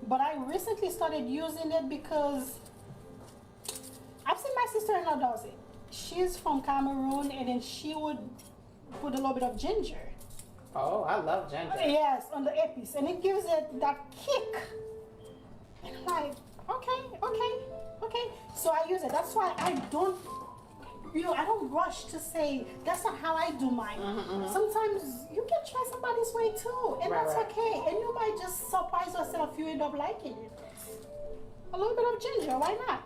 but I recently started using it because I've seen my sister-in-law does it. She's from Cameroon, and then she would put a little bit of ginger.
Oh, I love ginger.
Yes, on the epis, and it gives it that kick. And I'm like, okay. So I use it. That's why I don't, I don't rush to say that's not how I do mine. Sometimes you can try somebody's way too, and that's okay. And you might just surprise yourself. You end up liking it. A little bit of ginger, why not?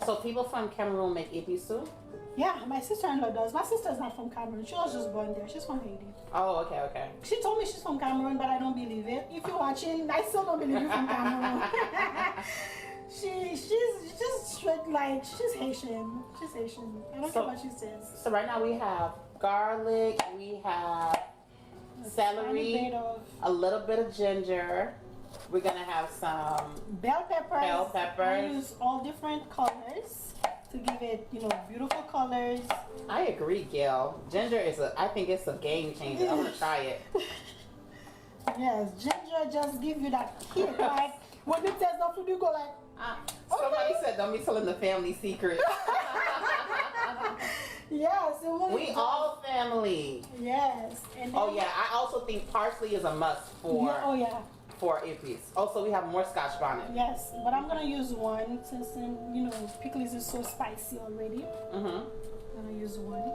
So people from Cameroon make epis too?
Yeah, my sister-in-law does. My sister's not from Cameroon. She was just born there. She's from Haiti.
Oh, okay.
She told me she's from Cameroon, but I don't believe it. If you're watching, I still don't believe you're from Cameroon. She's just straight, like, she's Haitian. She's Haitian. I don't care what she says.
So right now we have garlic, we have celery, a little bit of ginger. We're gonna have some
bell peppers. I
I
use all different colors to give it, beautiful colors.
I agree, Gail. Ginger I think it's a game changer. I wanna try it.
Yes, ginger just gives you that kick. Like when you taste the food, you go like.
Somebody said don't be telling the family secret.
Yes, it really
We all family.
Yes. And then,
I also think parsley is a must for for epis. Also, we have more Scotch bonnet.
Yes, but I'm gonna use one since pikliz is so spicy already. I'm gonna use one.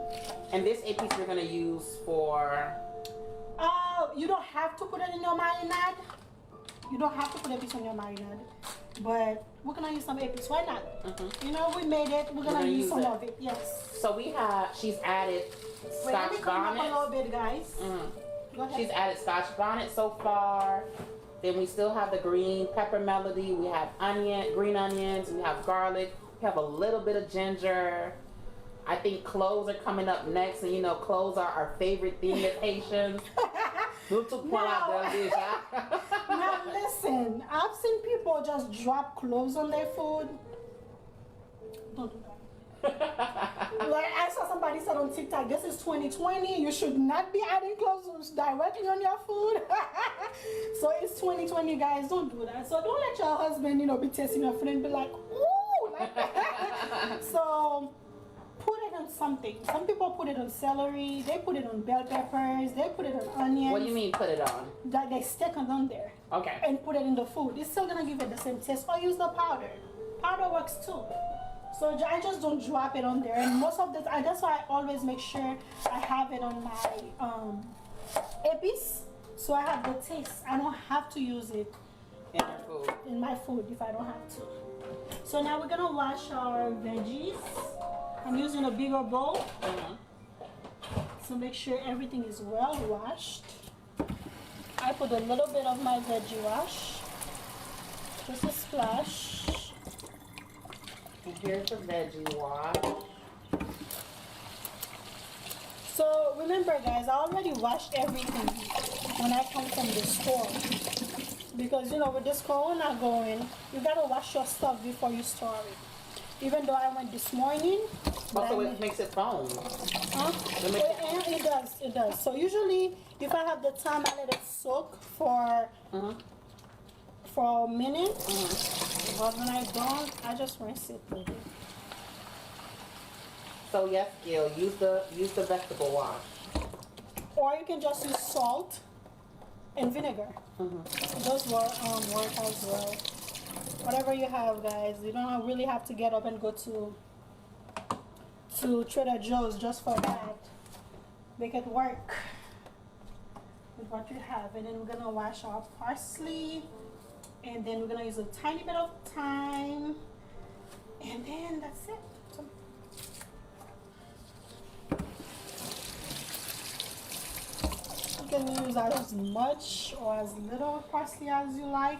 And this epis we're gonna use for.
You don't have to put it in your marinad. You don't have to put epis in your marinad. But we're gonna use some epis. Why not? We made it. We're gonna use some of it. Yes.
So she's added Scotch
Wait,
bonnet.
a little bit, guys. Go ahead.
She's added Scotch bonnet so far. Then we still have the green pepper melody. We have green onions. We have garlic. We have a little bit of ginger. I think cloves are coming up next, and cloves are our favorite thing as Haitians.
Now listen, I've seen people just drop cloves on their food. Don't do that. Like I saw somebody said on TikTok, this is 2020, you should not be adding cloves directly on your food. So it's 2020, guys, don't do that. So don't let your husband, be tasting your food and be like, ooh, like that. So put it on something. Some people put it on celery, they put it on bell peppers, they put it on onions.
What do you mean put it on?
That they stick it on there.
Okay.
And put it in the food. It's still gonna give it the same taste. Or use the powder. Powder works too. So I just don't drop it on there. And most of the time, that's why I always make sure I have it on my epis. So I have the taste. I don't have to use it in my food if I don't have to. So now we're gonna wash our veggies. I'm using a bigger bowl. So make sure everything is well washed. I put a little bit of my veggie wash. Just a splash.
And here's the veggie wash.
So remember guys, I already washed everything when I come from the store. Because with this corona going, you gotta wash your stuff before you store it. Even though I went this morning.
Also, it makes it foam.
It does. So usually, if I have the time, I let it soak for a minute. But when I don't, I just rinse it with it.
So yes, Gil, use the vegetable wash.
Or you can just use salt and vinegar. Those work as well. Whatever you have, guys. You don't really have to get up and go to Trader Joe's just for that. Make it work with what you have. And then we're gonna wash our parsley, and then we're gonna use a tiny bit of thyme, and then that's it. So, you can use as much or as little parsley as you like.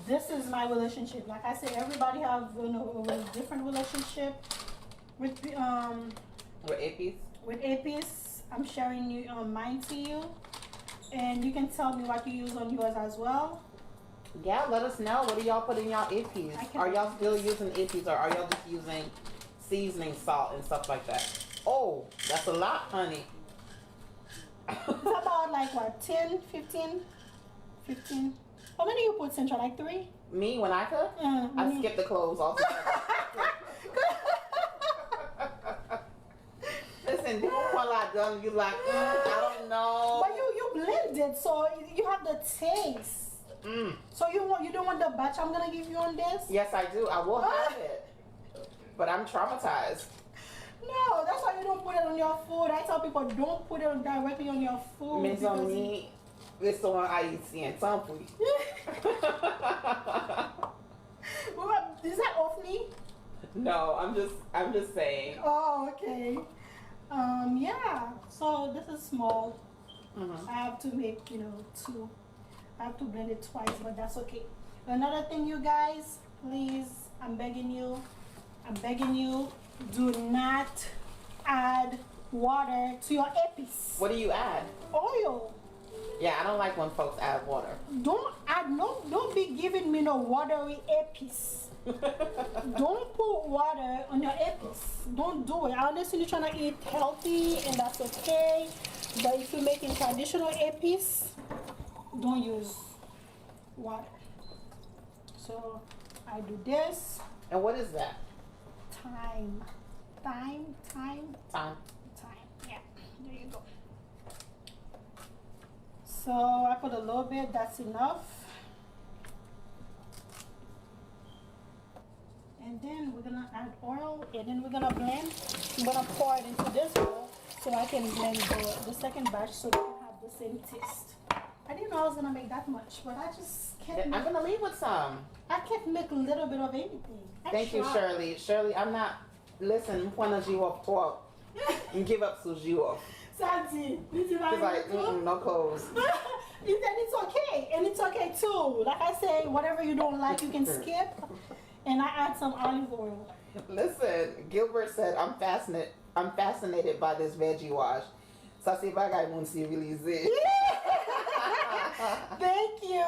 This is my relationship. Like I said, everybody have a different relationship with
epis.
With epis. I'm sharing mine to you, and you can tell me what you use on yours as well.
Yeah, let us know. What do y'all put in y'all epis? Are y'all still using epis, or are y'all just using seasoning salt and stuff like that? Oh, that's a lot, honey.
It's about like what, 10, 15? How many you put, Central? Like 3?
Me, when I cook, I skip the cloves altogether. Listen, you want a lot done, you like, I don't know.
But you blend it, so you have the taste. So you don't want the batch I'm gonna give you on this?
Yes, I do. I will have it. But I'm traumatized.
No, that's why you don't put it on your food. I tell people don't put it directly on your food.
Mais amis, restaurant haïtien, tant pis.
Is that off me?
No, I'm just saying.
Oh, okay. Yeah. So this is small. I have to make, 2. I have to blend it twice, but that's okay. Another thing, you guys, please, I'm begging you, do not add water to your epis.
What do you add?
Oil.
Yeah, I don't like when folks add water.
Don't be giving me no watery epis. Don't put water on your epis. Don't do it. Unless you're trying to eat healthy, and that's okay. But if you're making traditional epis, don't use water. So I do this.
And what is that?
Thyme. Yeah, there you go. So I put a little bit, that's enough. And then we're gonna add oil, and then we're gonna blend. I'm gonna pour it into this bowl so I can blend the second batch so they can have the same taste. I didn't know I was gonna make that much, but I just can't.
I'm gonna leave with some.
I can't make a little bit of anything.
Thank you, Shirley. Shirley, I'm not. Listen, when you off pork, and give up to you off.
Santi,
He's like, no clothes.
And it's okay, and it's okay too. Like I say, whatever you don't like, you can skip. And I add some olive oil.
Listen, Gilbert said, I'm fascinated by this veggie wash. Ça c'est bagay moun si réalisé.
Thank you.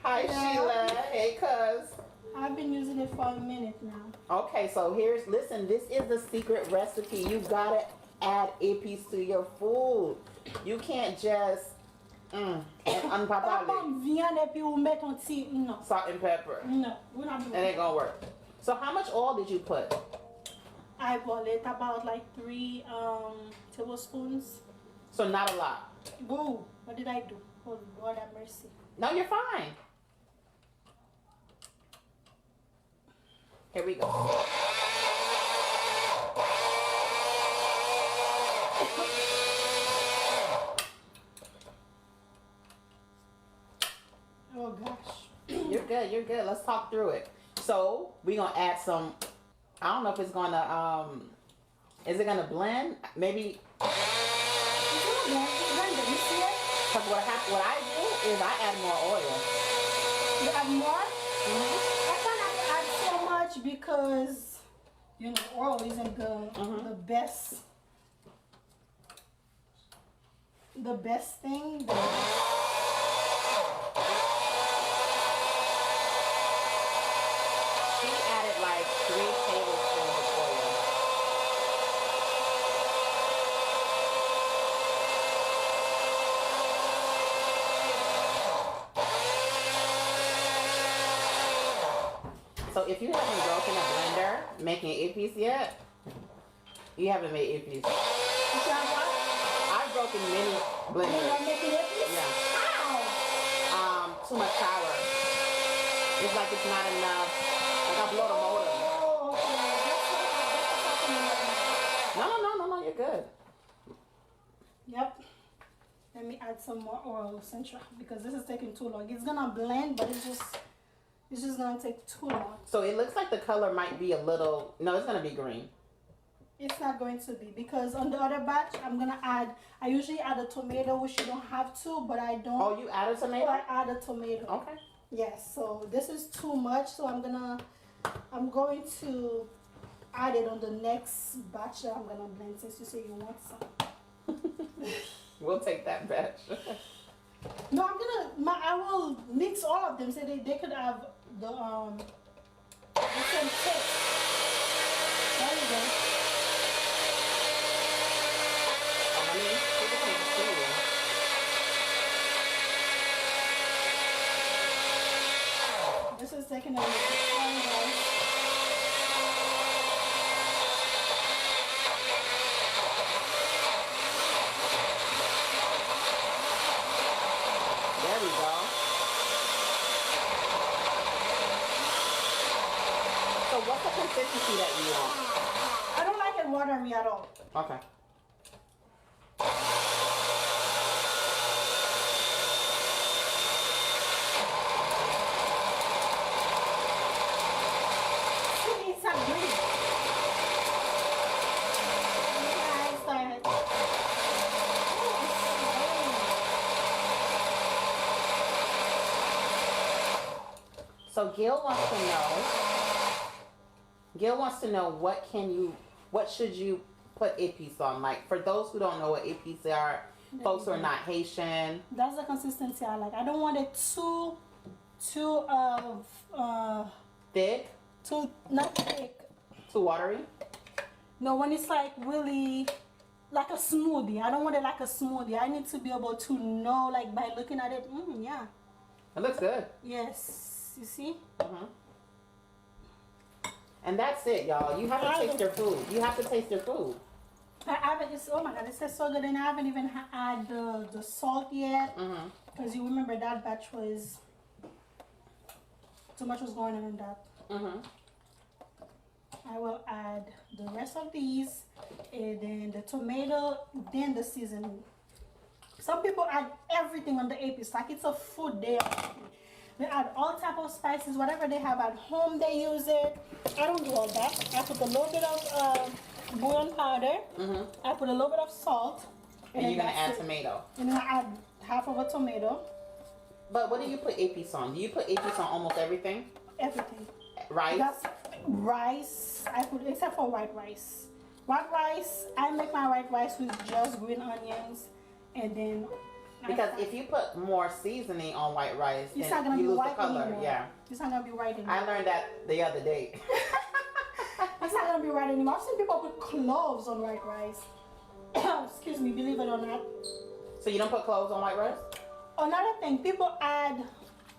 Hi,
Yeah.
Sheila. Hey, cuz.
I've been using it for a minute now.
Okay, so listen, this is the secret recipe. You gotta add epis to your food. You can't just
Maman viande et puis vous mettez un petit, no.
salt and pepper.
No, we're not doing
It ain't
that.
gonna work. So how much oil did you put?
I boil it about like 3 tablespoons.
So not a lot.
Boo, what did I do? Oh, Lord have mercy.
No, you're fine. Here we go.
Oh gosh.
You're good. Let's talk through it. So we're gonna add some, I don't know if it's gonna, is it gonna blend? Maybe, because what I do is I add more oil.
You add more? I cannot add so much because, oil isn't the best thing.
She added like 3 tablespoons of oil. So if you haven't broken a blender making epis yet, you haven't made epis. I've broken many blenders.
You're making epis?
Yeah.
How?
Too much power. It's like it's not enough. Like I blow the motor.
Oh, okay.
No, you're good.
Yep. Let me add some more oil central because this is taking too long. It's gonna blend, but it's just gonna take too long.
So it looks like the color might be a little. No, it's gonna be green.
It's not going to be because on the other batch I'm gonna add. I usually add a tomato, which you don't have to, but I don't.
Oh, you add a tomato?
I add a tomato.
Okay.
Yes. So this is too much. So I'm going to add it on the next batch that I'm gonna blend. Since you say you want some.
We'll take that batch.
No, I will mix all of them so they could have the same taste. There you go. This is taking a little time, guys.
There we go. So what's the consistency that you want?
I don't like it watery at all.
Okay.
See, it's not green. Nice, nice.
So Gil wants to know what should you put epis on? Like for those who don't know what epis are, folks who are not Haitian.
That's the consistency I like. I don't want it too
Thick?
not thick.
Too watery?
No, when it's like really like a smoothie. I don't want it like a smoothie. I need to be able to know, like by looking at it. Yeah.
It looks good.
Yes. You see?
And that's it, y'all. You have to taste your food. You have to taste your food.
I haven't. Oh my god, it tastes so good, and I haven't even had the salt yet. Because you remember that batch was too much was going on in that. I will add the rest of these, and then the tomato, then the seasoning. Some people add everything on the epis, like it's a food day. They add all type of spices, whatever they have at home, they use it. I don't do all that. I put a little bit of bouillon powder. I put a little bit of salt.
And you're gonna add tomato.
And then I add half of a tomato.
But what do you put epis on? Do you put epis on almost everything?
Everything.
Rice?
That's rice. I put except for white rice. White rice, I make my white rice with just green onions, and then.
Because if you put more seasoning on white rice,
it's
then
not gonna
you
be
lose the
white
color.
anymore.
Yeah.
It's not gonna be white anymore.
I learned that the other day.
It's not gonna be white anymore. I've seen people put cloves on white rice. Excuse me, believe it or not.
So you don't put cloves on white rice?
Another thing, people add,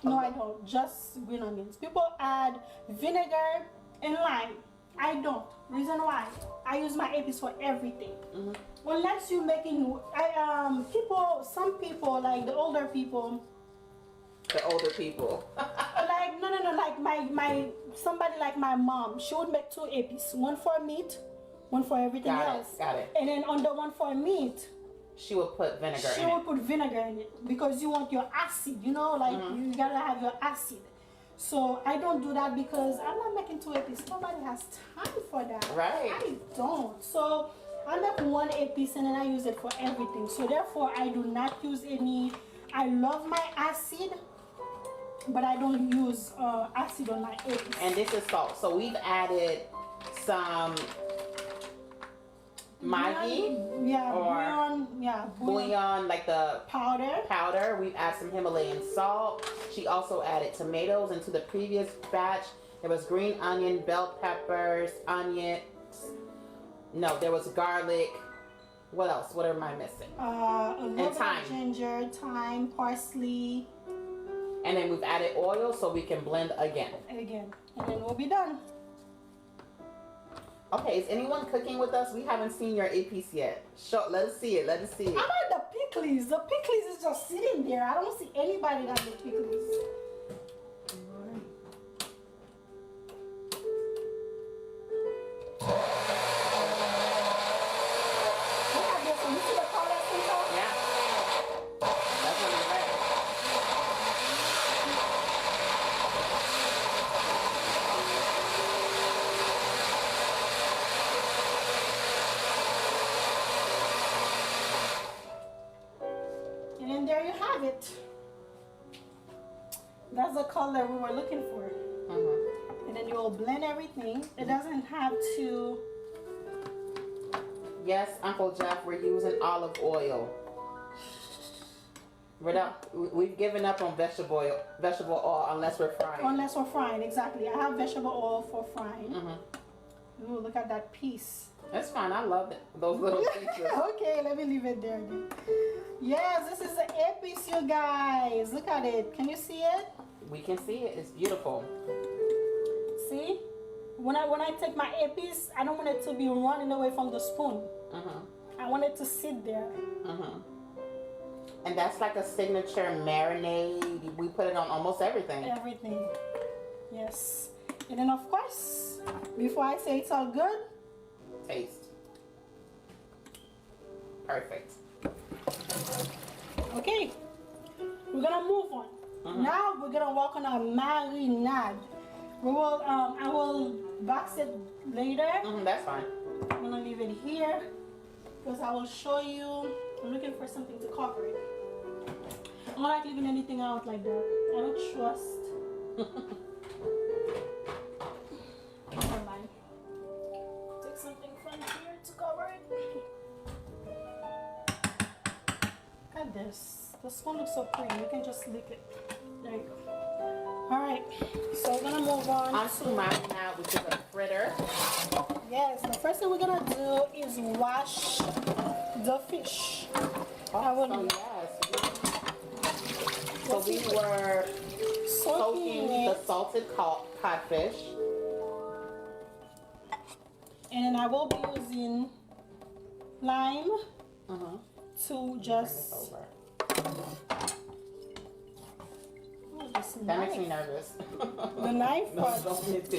no I don't, just green onions. People add vinegar and lime. I don't. Reason why? I use my epis for everything. Unless you're making, some people, like the older people.
The older people.
Like, no, like somebody like my mom, she would make 2 epis. One for meat, one for everything else.
Got it.
And then on the one for meat,
she would put vinegar in it.
She would put vinegar in it because you want your acid, you know, like you gotta have your acid. So I don't do that because I'm not making 2 epis. Nobody has time for that.
Right.
I don't. So I make 1 epis and then I use it for everything. So therefore I do not use any. I love my acid, but I don't use acid on my epis.
And this is salt. So we've added some Maggi, bouillon, like the powder. We've added some Himalayan salt. She also added tomatoes into the previous batch. There was green onion, bell peppers, onions. No, there was garlic. What else? What am I missing?
A little bit of ginger, thyme, parsley.
And then we've added oil so we can blend again.
Again. And then we'll be done.
Okay, is anyone cooking with us? We haven't seen your epis yet. Let us see it. Let us see it.
I like the pikliz. The pikliz is just sitting there. I don't see anybody that does pikliz. It. That's the color we were looking for. And then you'll blend everything. It doesn't have to.
Yes, Uncle Jeff, we're using olive oil. We've given up on vegetable oil unless we're frying.
Unless we're frying, exactly. I have vegetable oil for frying. Ooh, look at that piece.
That's fine. I love it. Those little pieces.
Okay, let me leave it there again. Yes, this is the epis, you guys. Look at it. Can you see it?
We can see it. It's beautiful.
See? When I take my epis, I don't want it to be running away from the spoon. I want it to sit there.
And that's like a signature marinade. We put it on almost everything.
Everything. Yes. And then of course, before I say it's all good,
taste. Perfect.
Okay, we're gonna move on. Now we're gonna work on our marinad. We will, I will box it later.
That's fine.
I'm gonna leave it here because I will show you. I'm looking for something to cover it. I don't like leaving anything out like that. I don't trust. Never mind. Take something from here to cover it. Look at this. This one looks so pretty. You can just lick it. There you go. Alright, so we're gonna move on
to marinad, which is a fritter.
Yes, the first thing we're gonna do is wash the fish.
Yes. So we were soaking the salted codfish.
And then I will be using lime to just.
That makes me nervous.
The knife?
No, don't need to.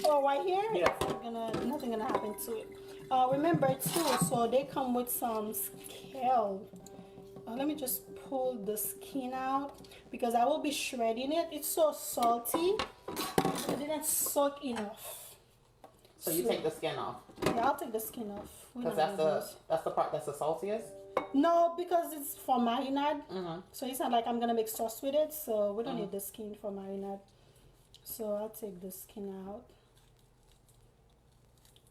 Oh, right here?
Yeah.
Nothing gonna happen to it. Remember too, so they come with some scale. Let me just pull the skin out because I will be shredding it. It's so salty. It didn't soak enough.
So you take the skin off?
Yeah, I'll take the skin off.
Because that's the part that's the saltiest?
No, because it's for marinade. So it's not like I'm gonna make sauce with it, so we don't need the skin for marinade. So I'll take the skin out.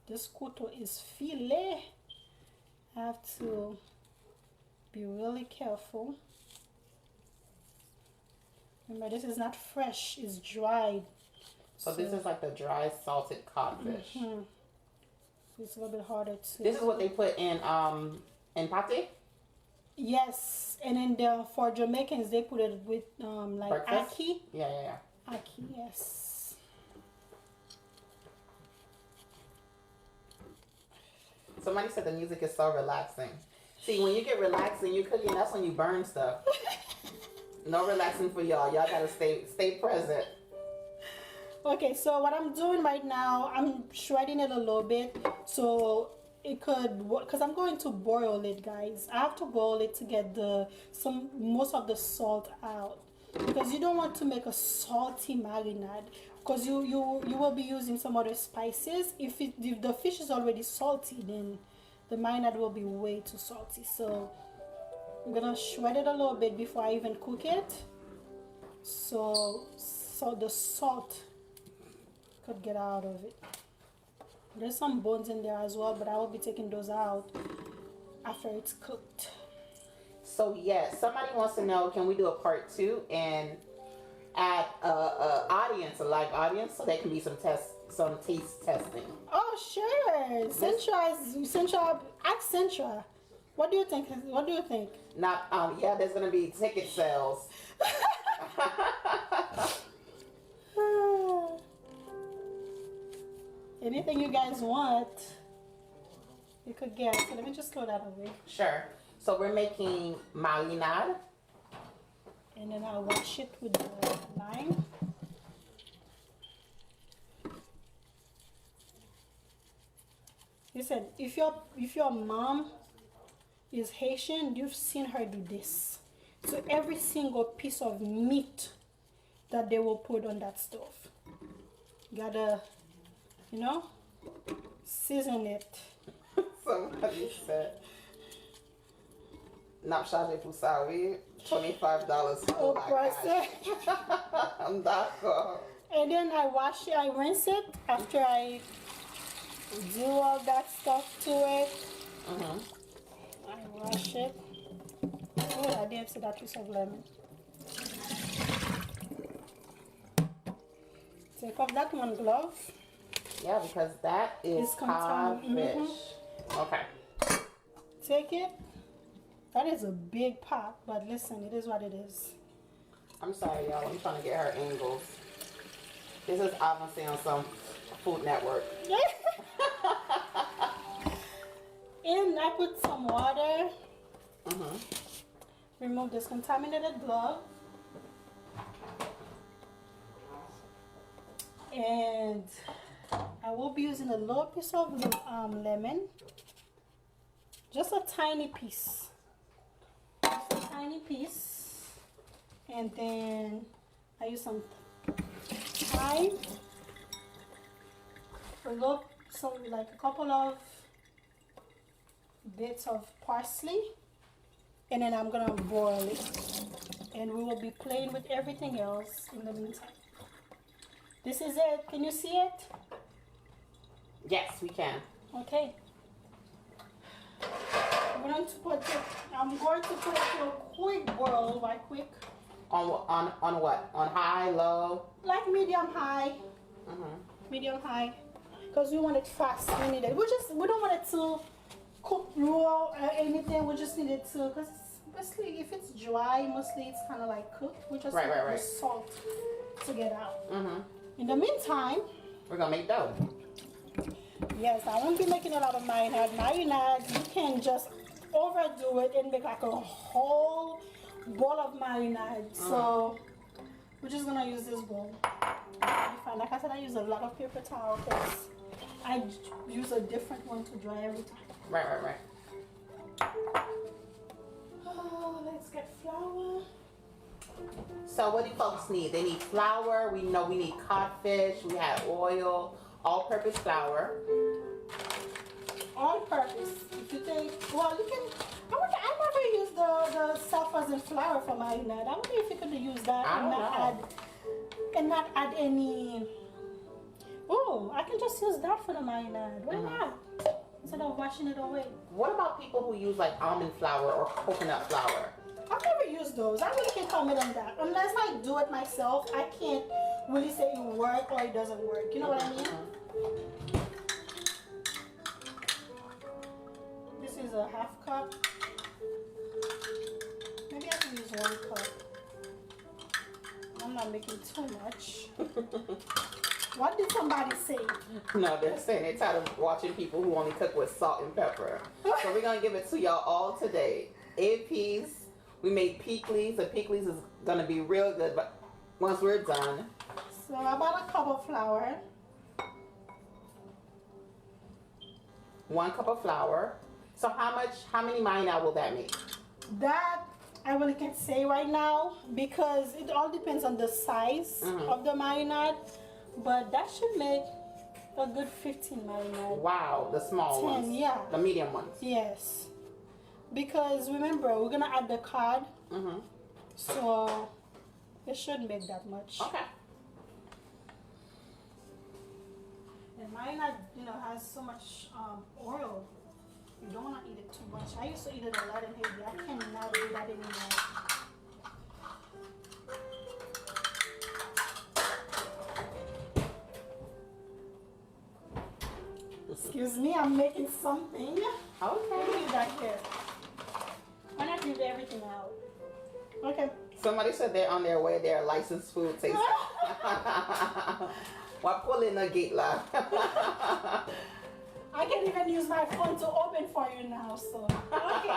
This couteau is filet. I have to be really careful. Remember, this is not fresh, it's dried.
So this is like the dry salted codfish.
So it's a little bit harder to.
This is what they put in pate?
Yes, and then for Jamaicans they put it with like
breakfast?
ackee.
Yeah.
Ackee, yes.
Somebody said the music is so relaxing. See, when you get relaxed and you're cooking, that's when you burn stuff. No relaxing for y'all. Y'all gotta stay present.
Okay, so what I'm doing right now, I'm shredding it a little bit so it could, because I'm going to boil it, guys. I have to boil it to get most of the salt out, because you don't want to make a salty marinade, because you will be using some other spices. If the fish is already salty, then the marinade will be way too salty. So I'm gonna shred it a little bit before I even cook it, so the salt could get out of it. There's some bones in there as well, but I will be taking those out after it's cooked.
So yes, somebody wants to know, can we do a part 2 and add a live audience, so there can be some taste testing?
Oh sure, Centra, ask Centra. What do you think?
Not yeah, there's gonna be ticket sales.
anything you guys want, you could get. So let me just throw that away.
Sure. So we're making marinad.
And then I'll wash it with the lime. Listen, if your mom is Haitian, you've seen her do this. So every single piece of meat that they will put on that stove, gotta, you know, season it.
Somebody said, "Not chargé pour ça, oui. $25
Oh, person.
I'm d'accord.
And then I wash it, I rinse it after I do all that stuff to it. I wash it. Oh, I didn't see that piece of lemon. Take off that one glove.
Yeah, because that is
It's contaminated.
codfish. Okay.
Take it. That is a big pot, but listen, it is what it is.
I'm sorry, y'all. I'm trying to get her angles. This is obviously on some Food Network.
And I put some water. Remove this contaminated glove. And I will be using a little piece of lemon. Just a tiny piece. Just a tiny piece. And then I use some thyme. Like a couple of bits of parsley. And then I'm gonna boil it. And we will be playing with everything else in the meantime. This is it. Can you see it?
Yes, we can.
Okay. I'm going to put it to a quick boil, right quick.
On what? On high, low?
Like medium high. Medium high. Because we want it fast. We need it. We don't want it to cook raw or anything. We just need it to, because mostly if it's dry, mostly it's kind of like cooked. We just need the salt to get out. In the meantime,
we're gonna make dough.
Yes, I won't be making a lot of marinad. Marinad, you can just overdo it and make like a whole bowl of marinade. So we're just gonna use this bowl. Like I said, I use a lot of paper towel because I use a different one to dry every time.
Right.
Oh, let's get flour.
So what do folks need? They need flour. We know we need codfish. We have oil, all-purpose flour.
All-purpose. If you take, well, you can. I never use the self-raising flour for marinade. I wonder if you could use that and not add any. Oh, I can just use that for the marinade. Why not? Instead of washing it away.
What about people who use like almond flour or coconut flour?
I've never used those. I really can't comment on that. Unless I do it myself, I can't really say it works or it doesn't work. You know what I mean? This is a half cup. Maybe I can use 1 cup. I'm not making too much. What did somebody say?
No, they're saying they're tired of watching people who only cook with salt and pepper. So we're gonna give it to y'all all today. Epis. We made pikliz. The pikliz is gonna be real good, but once we're done.
So about a cup of flour.
1 cup of flour. So how many marinade will that make?
That I really can't say right now because it all depends on the size of the marinade. But that should make a good 15 marinade.
Wow, the small
10,
ones.
yeah.
The medium ones.
Yes. Because remember, we're gonna add the cod. So it shouldn't make that much.
Okay.
And marinade, has so much oil. You don't want to eat it too much. I used to eat it a lot in Haiti. I cannot do that anymore. Excuse me, I'm making something.
Okay.
Leave that here. Why not leave everything out? Okay,
Somebody said they're on their way. They're a licensed food taster. Wapole na gate la.
I can even use my phone to open for you now. So okay.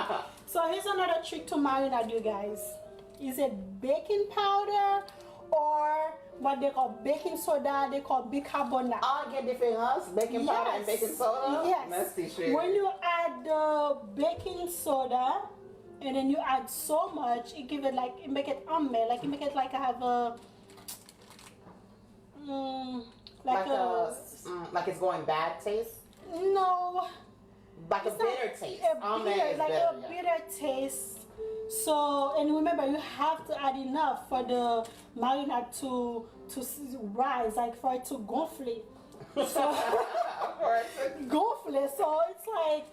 So here's another trick to marinade, you guys. Is it baking powder or what they call baking soda? They call bicarbonate.
Oh, get difference? Baking powder and baking soda?
Yes.
Nasty shit.
When you add the baking soda and then you add so much, it give it like it make it like it make it like I have a
like it's going bad taste.
No.
Like a bitter taste.
A bitter taste. So, and remember, you have to add enough for the marinade to rise, like for it to gonfle. So,
of course.
gonfle. So it's like,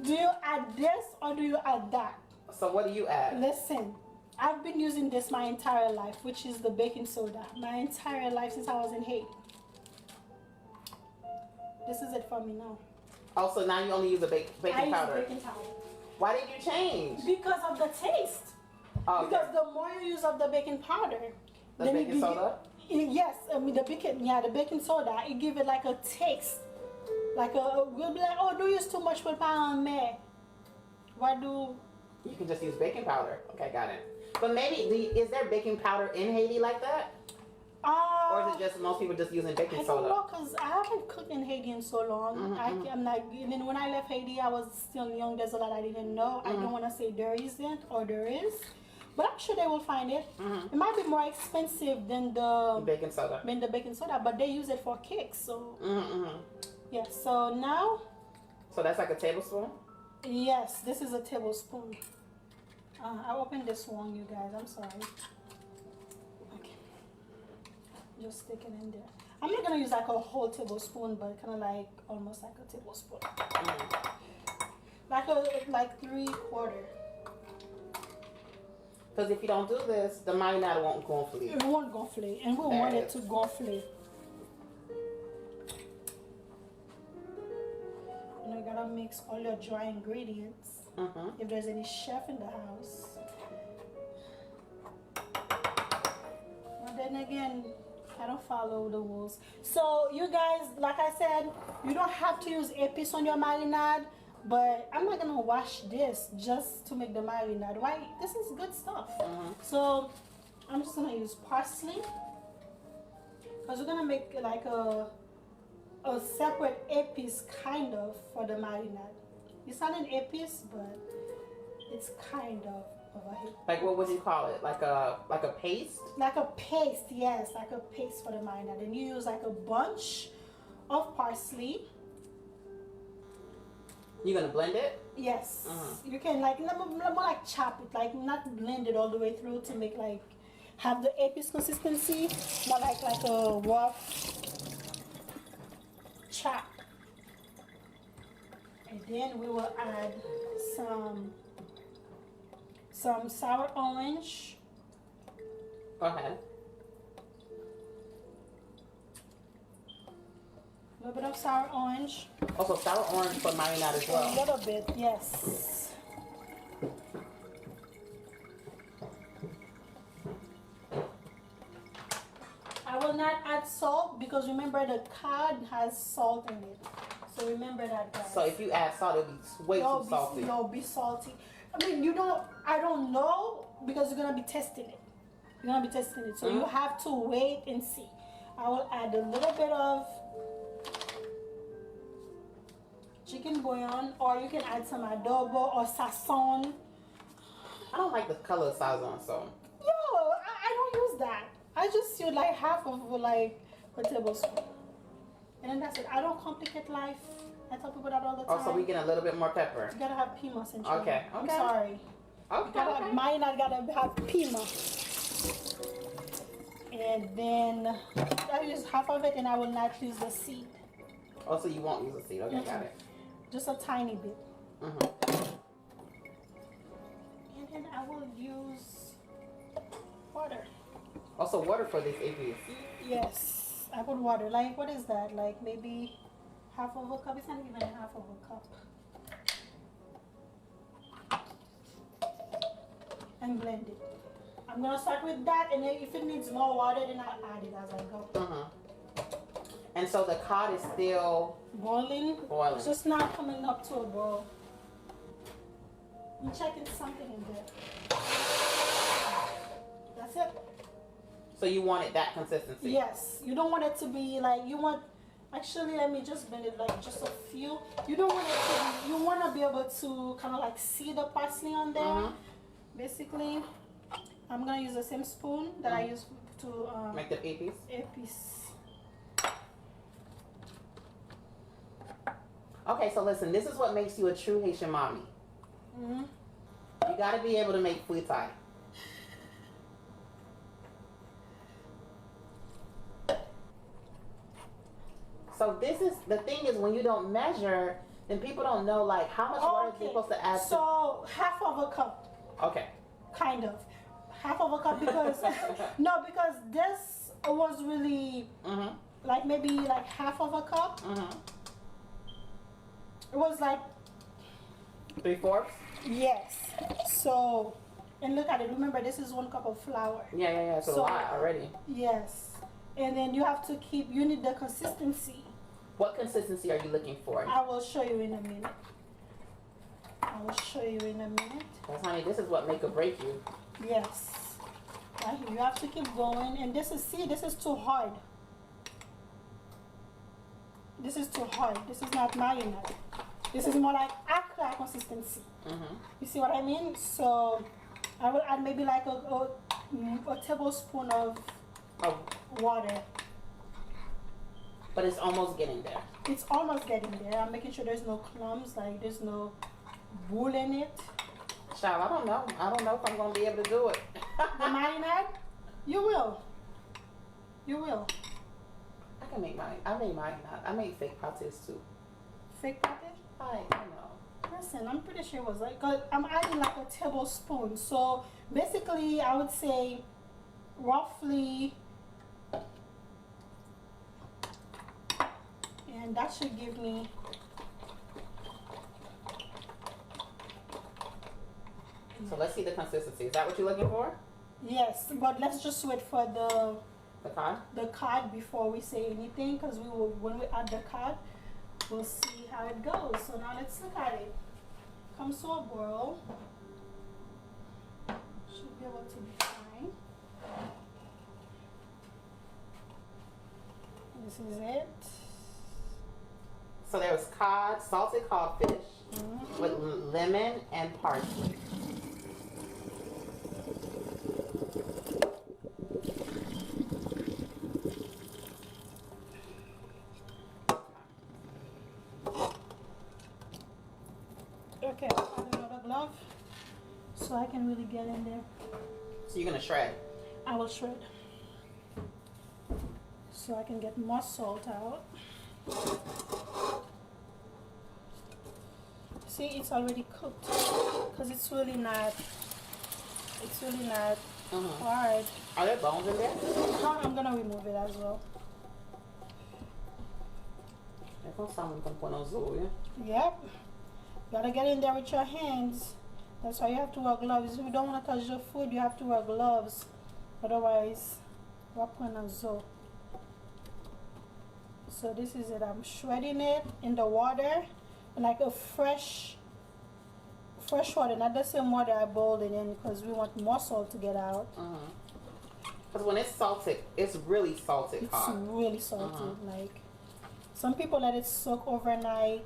do you add this or do you add that?
So what do you add?
Listen, I've been using this my entire life, which is the baking soda. My entire life since I was in Haiti. This is it for me now.
Oh, so now you only use a baking powder.
Use baking powder.
Why did you change?
Because of the taste.
Oh,
because the more you use of the baking powder,
the baking soda.
Yes, I mean the baking soda. It give it like a taste, like we'll be like, oh, don't use too much with me. Why do?
You can just use baking powder. Okay, got it. But maybe is there baking powder in Haiti like that? Or is it just most people just using baking soda?
I don't know, because I haven't cooked in Haiti in so long. I'm like, even when I left Haiti, I was still young. There's a lot I didn't know. I don't want to say there isn't or there is, but I'm sure they will find it. It might be more expensive than the
baking soda.
But they use it for cakes. So yeah. So now.
So that's like a tablespoon.
Yes, this is a tablespoon. I opened this wrong, you guys. I'm sorry. Just stick it in there. I'm not gonna use like a whole tablespoon, but kind of like almost like a tablespoon, like 3/4.
Because if you don't do this, the marinade won't gonfle.
It won't gonfle, and we want it to gonfle. You know, you gotta mix all your dry ingredients. If there's any chef in the house, but then again, I don't follow the rules. So you guys, like I said, you don't have to use epis on your marinade, but I'm not gonna wash this just to make the marinade. Why? This is good stuff. So I'm just gonna use parsley, because we're gonna make like a separate epis kind of for the marinade. It's not an epis, but it's kind of over here.
Like what would you call it? Like a paste?
Like a paste, yes, like a paste for the marinade. And you use like a bunch of parsley.
You gonna blend it?
Yes. You can like more like chop it, like not blend it all the way through to make like have the epis consistency, more like a rough chop. And then we will add some sour orange.
Go ahead.
A little bit of sour orange.
Also sour orange for marinade as well.
A little bit, yes. I will not add salt because remember the cod has salt in it. So remember that, guys.
So if you add salt, it'll be way too salty.
It'll be salty. I mean, I don't know because you're going to be testing it. You're going to be testing it. So you have to wait and see. I will add a little bit of chicken bouillon, or you can add some adobo or sazon.
I don't like the color of sazon, so.
Yo, I don't use that. I just use like half of like a tablespoon. And then that's it. I don't complicate life. I tell people that all the time.
Oh, so we get a little bit more pepper.
You gotta have pimas and chili.
Okay.
I'm sorry.
Okay.
Marinade gotta have pima. And then I use half of it, and I will not use the seed.
Oh, so you won't use the seed. Okay, got it.
Just a tiny bit. And then I will use water.
Also water for these epis.
Yes, I put water. Like, what is that? Like maybe half of a cup. It's not even half of a cup. And blend it. I'm gonna start with that, and then if it needs more water, then I'll add it as I go.
And so the cod is still
Boiling.
boiling.
It's just not coming up to a boil. I'm checking something in there. That's it.
So you want it that consistency?
Yes. You don't want it to be like, you want, actually let me just blend it like just a few. You don't want it to be, you want to be able to kind of like see the parsley on there. Basically, I'm going to use the same spoon that I use to
make the epis. Okay, so listen, this is what makes you a true Haitian mommy. You gotta be able to make fritai. So this is, the thing is when you don't measure, then people don't know like how much water they're supposed to add.
So half of a cup.
Okay.
Kind of. Half of a cup because, no, because this was really like maybe like half of a cup. It was like
3/4.
Yes. So, and look at it. Remember, this is 1 cup of flour.
Yeah. It's a lot already.
Yes. And then you have to keep. You need the consistency.
What consistency are you looking for?
I will show you in a minute.
Because honey, this is what make or break you.
Yes. Right here. You have to keep going. And this is, see, this is too hard. This is too hard. This is not marinad. This is more like akra consistency. You see what I mean? So I will add maybe like a tablespoon of water.
But it's almost getting there.
It's almost getting there. I'm making sure there's no clumps, like there's no wool in it.
Child, I don't know if I'm gonna be able to do it.
The marinade? You will.
I make mine. I make fake pates too.
Fake pate?
I know.
Listen, I'm pretty sure it was like, cause I'm adding like a tablespoon. So basically, I would say roughly, and that should give me.
So let's see the consistency. Is that what you're looking for?
Yes, but let's just wait for
the
cod before we say anything, because we will, when we add the cod, we'll see how it goes. So now let's look at it. Comes to a boil. Should be able to be fine. This is it.
So there was cod, salted codfish with lemon and parsley.
Okay, I'll add another glove so I can really get in there.
So you're gonna shred?
I will shred so I can get more salt out. See, it's already cooked because it's really not hard.
Are there bones in there?
No, I'm gonna remove it as well. Yep. You gotta get in there with your hands. That's why you have to wear gloves. If you don't want to touch your food, you have to wear gloves. Otherwise, so this is it. I'm shredding it in the water, like a fresh water, not the same water I boiled it in, because we want more salt to get out.
Because when it's salted, it's really salted.
It's really salty. Like some people let it soak overnight.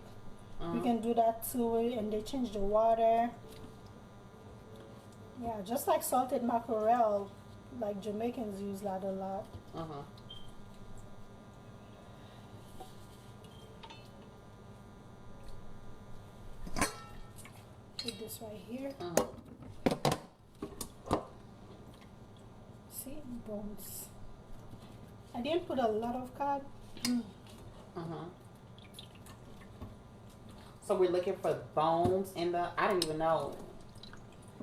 You can do that too, and they change the water. Yeah, just like salted mackerel, like Jamaicans use that a lot. Put this right here. See, bones. I didn't put a lot of cod.
So we're looking for bones in the, I didn't even know.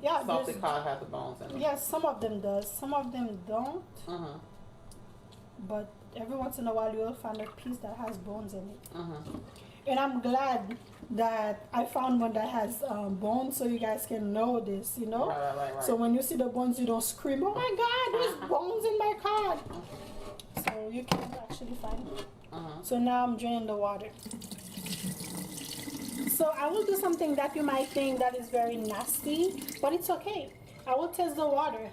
Yeah,
salted cod has the bones in it.
Yeah, some of them does. Some of them don't. But every once in a while you'll find a piece that has bones in it. And I'm glad that I found one that has bones, so you guys can know this, you know.
Right.
So when you see the bones, you don't scream, "Oh my God, there's bones in my cod!" So you can actually find it. So now I'm draining the water. So I will do something that you might think that is very nasty, but it's okay. I will taste the water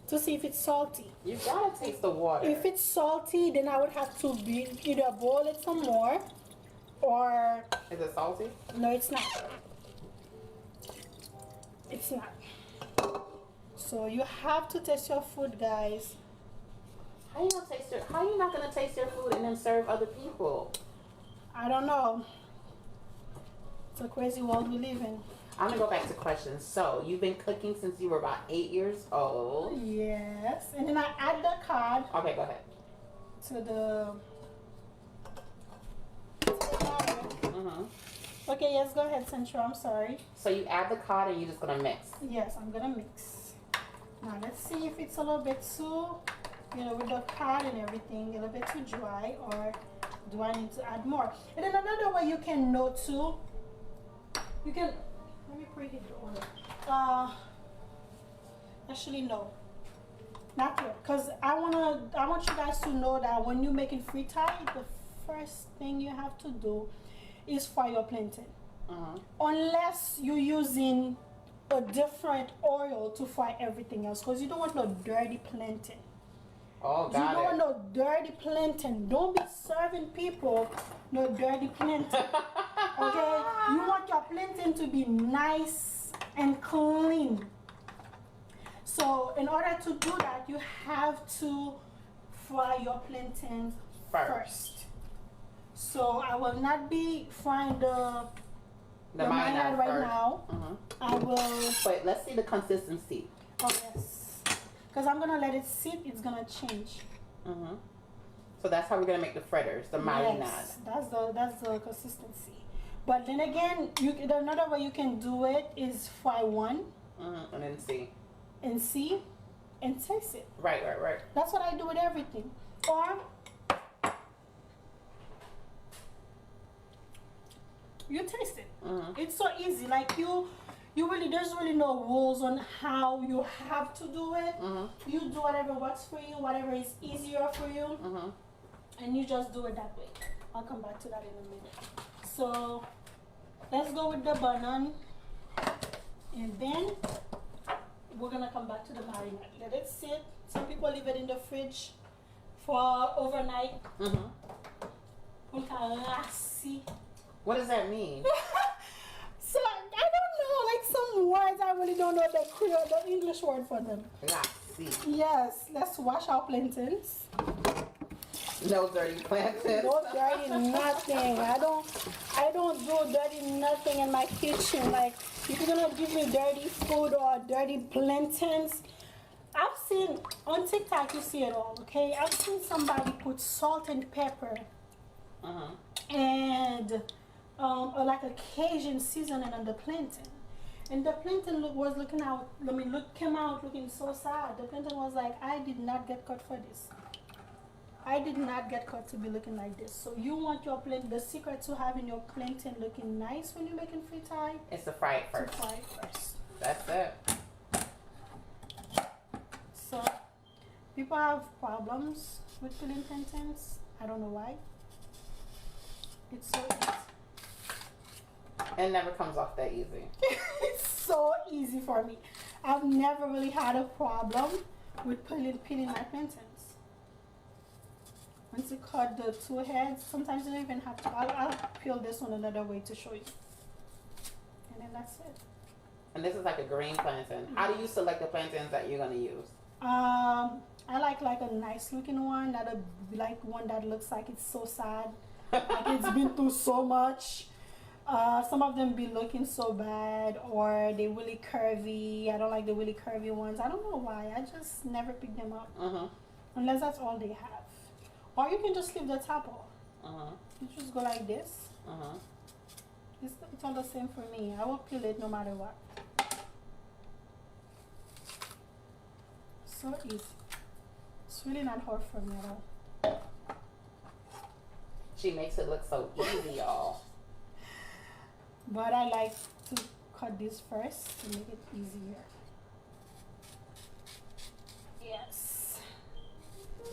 to see if it's salty.
You gotta taste the water.
If it's salty, then I would have to either boil it some more, or...
Is it salty?
No, it's not. It's not. So you have to taste your food, guys.
How you not gonna taste your food and then serve other people?
I don't know. It's a crazy world we live in.
I'm gonna go back to questions. So you've been cooking since you were about 8 years old.
Yes. And then I add the cod
Okay, go ahead.
to the water. Okay, yes, go ahead, Central. I'm sorry.
So you add the cod and you're just gonna mix.
Yes, I'm gonna mix. Now let's see if it's a little bit too, with the cod and everything, a little bit too dry, or do I need to add more? And then another way you can know too, you can, let me preheat the oil. Actually no, not yet, because I want you guys to know that when you're making fritai, the first thing you have to do is fry your plantain. Unless you're using a different oil to fry everything else, because you don't want no dirty plantain.
Oh,
You
got
don't
it.
want no dirty plantain. Don't be serving people no dirty plantain. Okay? You want your plantain to be nice and clean. So in order to do that, you have to fry your plantains first. So I will not be frying the marinad right now. I will.
Wait, let's see the consistency.
Oh yes. Because I'm gonna let it sit. It's gonna change.
So that's how we're gonna make the fritters, the marinad.
Yes, that's the consistency. But then again, another way you can do it is fry one.
And then see.
And see, and taste it.
Right.
That's what I do with everything. Or you taste it. It's so easy. Like there's really no rules on how you have to do it. You do whatever works for you, whatever is easier for you, and you just do it that way. I'll come back to that in a minute. So let's go with the bannann, and then we're gonna come back to the marinade. Let it sit. Some people leave it in the fridge for overnight.
What does that mean?
So I don't know, like some words I really don't know the English word for them.
Lassi.
Yes, let's wash our plantains.
No dirty plantains.
No dirty nothing. I don't do dirty nothing in my kitchen. Like if you're gonna give me dirty food or dirty plantains, I've seen on TikTok, you see it all, okay? I've seen somebody put salt and pepper and like a Cajun seasoning on the plantain. And the plantain came out looking so sad. The plantain was like, I did not get cut for this. I did not get cut to be looking like this. So you want your plantain, the secret to having your plantain looking nice when you're making fritai?
It's to fry it first.
To fry it first.
That's it.
So people have problems with peeling plantains. I don't know why. It's so easy.
It never comes off that easy.
It's so easy for me. I've never really had a problem with peeling my plantains. Once you cut the two heads, sometimes you don't even have to. I'll peel this one another way to show you. And then that's it.
And this is like a green plantain. How do you select the plantains that you're gonna use?
I like a nice looking one, like one that looks like it's so sad, like it's been through so much. Some of them be looking so bad, or they really curvy. I don't like the really curvy ones. I don't know why. I just never pick them up unless that's all they have. Or you can just leave the top off. You just go like this. It's all the same for me. I will peel it no matter what. So easy. It's really not hard for me at all.
She makes it look so easy, y'all.
But I like to cut this first to make it easier. Yes.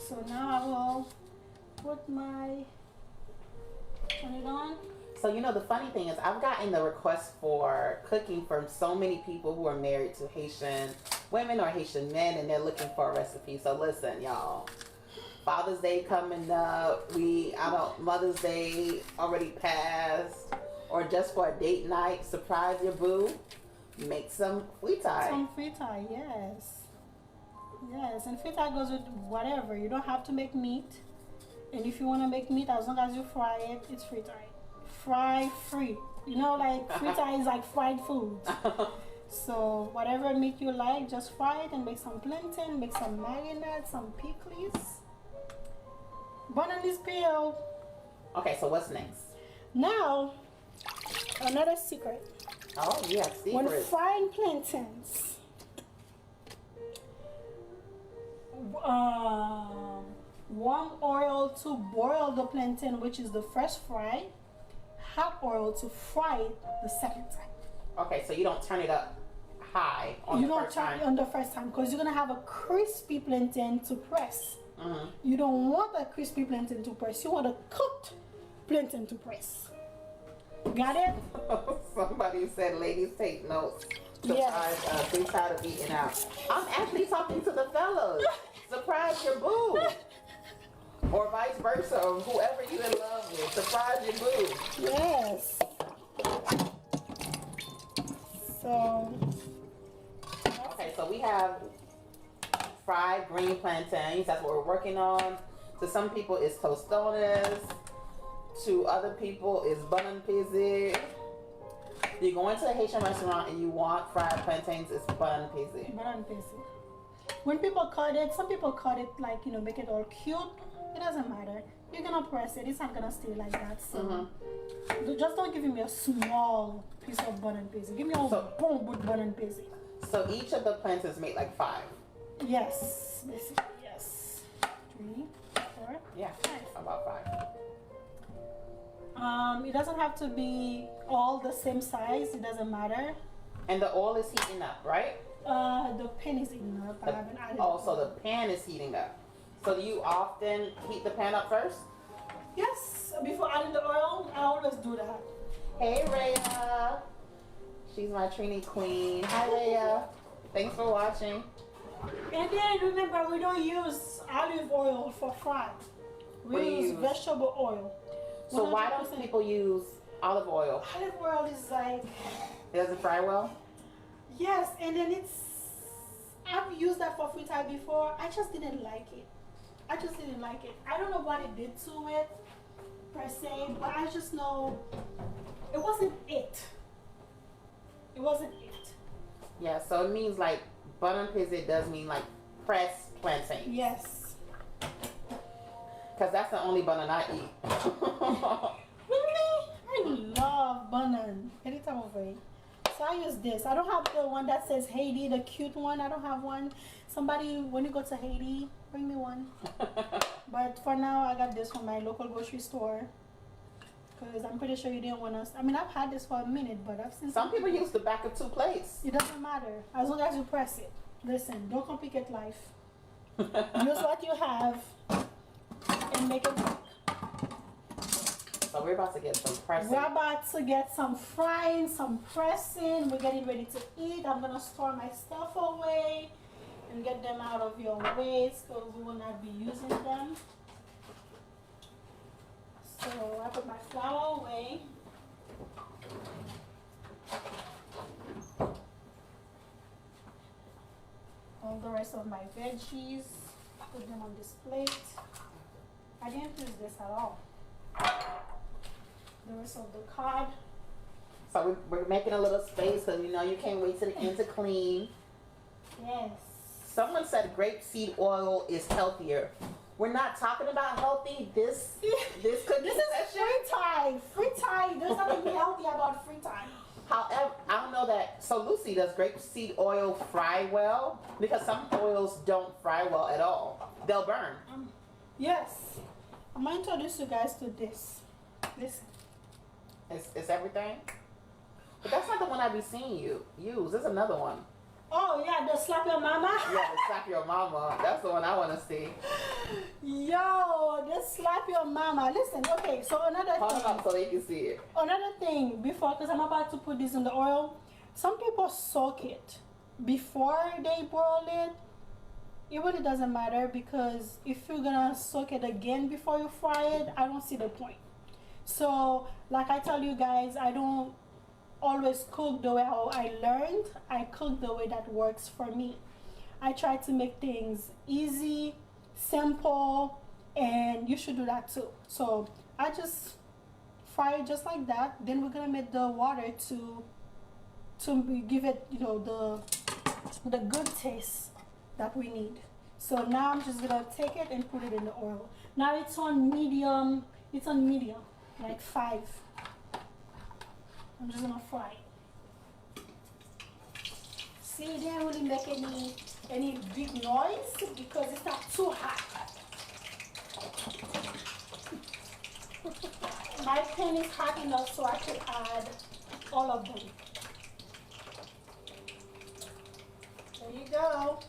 So now I will put turn it on.
So you know the funny thing is I've gotten the request for cooking from so many people who are married to Haitian women or Haitian men, and they're looking for a recipe. So listen, y'all. Father's Day coming up. Mother's Day already passed. Or just for a date night, surprise your boo. Make some fritai.
Some fritai, yes. Yes, and fritai goes with whatever. You don't have to make meat. And if you want to make meat, as long as you fry it, it's fritai. Fry free. You know, like fritai is like fried food. So whatever meat you like, just fry it and make some plantain, make some marinad, some pikliz. Bannann is peeled.
Okay, so what's next?
Now, another secret.
Oh, yeah,
When
secret.
frying plantains, warm oil to boil the plantain, which is the first fry. Hot oil to fry it the second time.
Okay, so you don't turn it up high on
You
the
don't
first
turn
time.
it on the first time because you're gonna have a crispy plantain to press. You don't want a crispy plantain to press. You want a cooked plantain to press. Got it?
Somebody said, ladies take notes.
Yes.
Surprise, be tired of eating out. I'm actually talking to the fellas. Surprise your boo. Or vice versa, or whoever you in love with. Surprise your boo.
Yes. So.
Okay, so we have fried green plantains. That's what we're working on. To some people, it's tostones. To other people, it's bannann peze. You go into a Haitian restaurant and you want fried plantains, it's bannann peze.
Bannann peze. When people cut it, some people cut it like, make it all cute. It doesn't matter. You're gonna press it. It's not gonna stay like that. So just don't give me a small piece of bannann peze. Give me a bomb with bannann peze.
So each of the plantains make like 5.
Yes, basically, yes. 3, 4.
Yeah,
5.
about 5.
It doesn't have to be all the same size. It doesn't matter.
And the oil is heating up, right?
The pan is heating up. I haven't added.
Oh, so the pan is heating up. So do you often heat the pan up first?
Yes. Before adding the oil, I always do that.
Hey, Rhea. She's my Trini queen. Hi, Rhea. Thanks for watching.
And then remember, we don't use olive oil for fry. We
What do you
use
use?
vegetable oil.
So why
100%.
don't people use olive oil?
Olive oil is like,
It doesn't fry well?
yes, and then I've used that for fritai before. I just didn't like it. I don't know what it did to it, per se, but I just know it wasn't it. It wasn't it.
Yeah, so it means like bannann peze does mean like pressed plantain.
Yes.
Because that's the only bannann I eat.
Really? I love bannann. Anytime of it. So I use this. I don't have the one that says Haiti, the cute one. I don't have one. Somebody, when you go to Haiti, bring me one. But for now, I got this from my local grocery store. Because I'm pretty sure you didn't want us. I mean, I've had this for a minute, but I've seen
Some people use the back of 2 plates.
It doesn't matter. As long as you press it. Listen, don't complicate life. Use what you have and make it work.
So we're about to get some pressing.
We're about to get some frying, some pressing. We're getting ready to eat. I'm gonna store my stuff away and get them out of your way so we will not be using them. So I put my flour away. All the rest of my veggies, put them on this plate. I didn't use this at all. The rest of the cod.
So we're making a little space because you can't wait till the end to clean.
Yes.
Someone said grapeseed oil is healthier. We're not talking about healthy this cooking
This is
session.
free time. Free time. There's nothing healthy about free time.
However, I don't know that. So Lucy, does grapeseed oil fry well? Because some oils don't fry well at all. They'll burn.
Yes. I'm gonna introduce you guys to this. Listen.
It's everything? But that's not the one I be seeing you use. There's another one.
Oh yeah, the slap your mama.
Yeah, the slap your mama. That's the one I want to see.
Yo, just slap your mama. Listen, okay, so another
Hold
thing.
it up so they can see it.
Another thing before, because I'm about to put this in the oil, some people soak it before they boil it. It really doesn't matter because if you're gonna soak it again before you fry it, I don't see the point. So, like I tell you guys, I don't always cook the way how I learned. I cook the way that works for me. I try to make things easy, simple, and you should do that too. So I just fry it just like that. Then we're gonna make the water to give it, you know, the good taste that we need. So now I'm just gonna take it and put it in the oil. Now it's on medium. It's on medium, like 5. I'm just gonna fry it. See, it didn't really make any big noise because it's not too hot. My pan is hot enough so I can add all of them. There you go.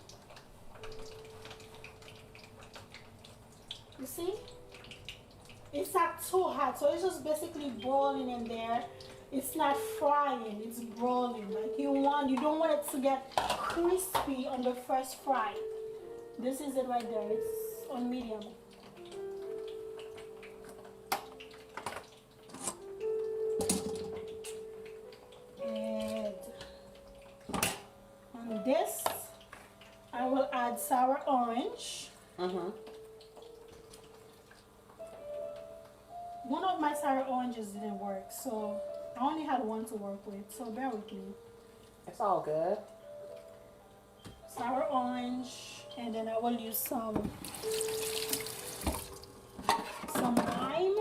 You see? It's not too hot, so it's just basically boiling in there. It's not frying, it's broiling. Like you don't want it to get crispy on the first fry. This is it right there. It's on medium. And on this, I will add sour orange. One of my sour oranges didn't work, so I only had one to work with, so bear with me.
It's all good.
Sour orange, and then I will use some lime.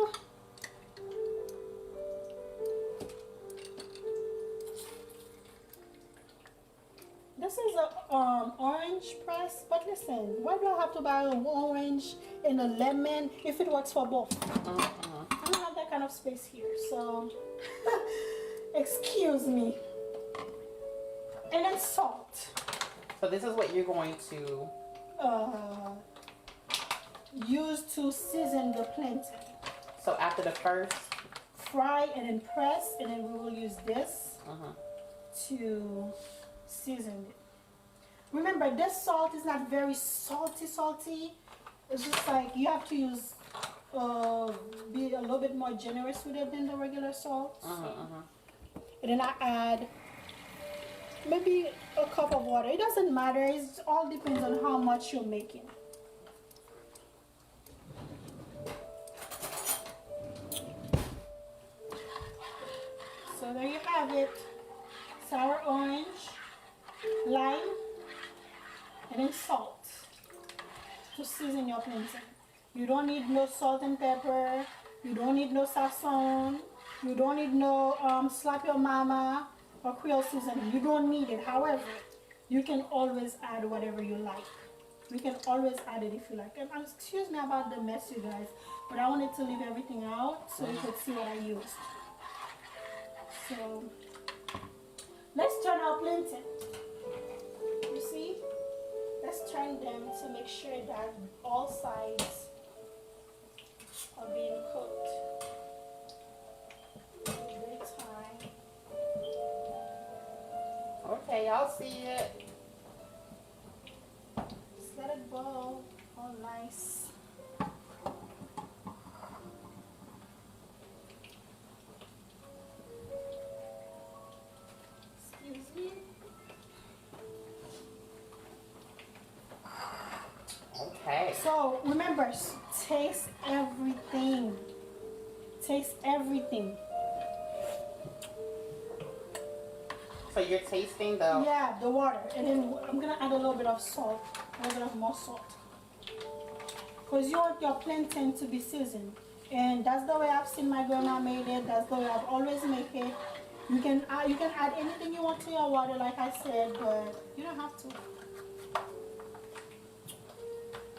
This is a orange press, but listen, why do I have to buy an orange and a lemon if it works for both? I don't have that kind of space here, so excuse me. And then salt.
So this is what you're going to
use to season the plantain.
So after the first
Fry and then press, and then we will use this to season it. Remember, this salt is not very salty. It's just like you have to use be a little bit more generous with it than the regular salt. And then I add maybe a cup of water. It doesn't matter. It all depends on how much you're making. So there you have it. Sour orange, lime, and then salt to season your plantain. You don't need no salt and pepper. You don't need no sazon. You don't need no slap your mama or Creole seasoning. You don't need it. However, you can always add whatever you like. You can always add it if you like. And excuse me about the mess, you guys, but I wanted to leave everything out so you could see what I used. So let's turn our plantain. You see? Let's turn them to make sure that all sides are being cooked. Every time.
Okay, y'all see it.
Just let it boil. All nice. Excuse me.
Okay.
So remember, taste everything. Taste everything.
So you're tasting the...
Yeah, the water. And then I'm going to add a little bit of salt. A little bit of more salt. Because you want your plantain to be seasoned. And that's the way I've seen my grandma made it. That's the way I've always make it. You can add anything you want to your water, like I said, but you don't have to.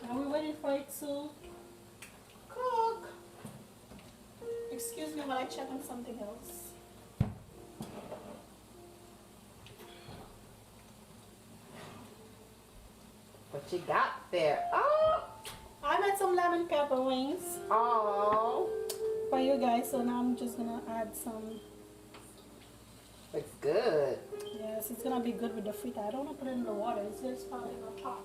Now we're waiting for it to cook. Excuse me while I check on something else.
What you got there? Oh,
I made some lemon pepper wings
oh,
for you guys, so now I'm just gonna add some.
looks good.
Yes, it's gonna be good with the frit. I don't wanna put it in the water. It's just probably gonna pop.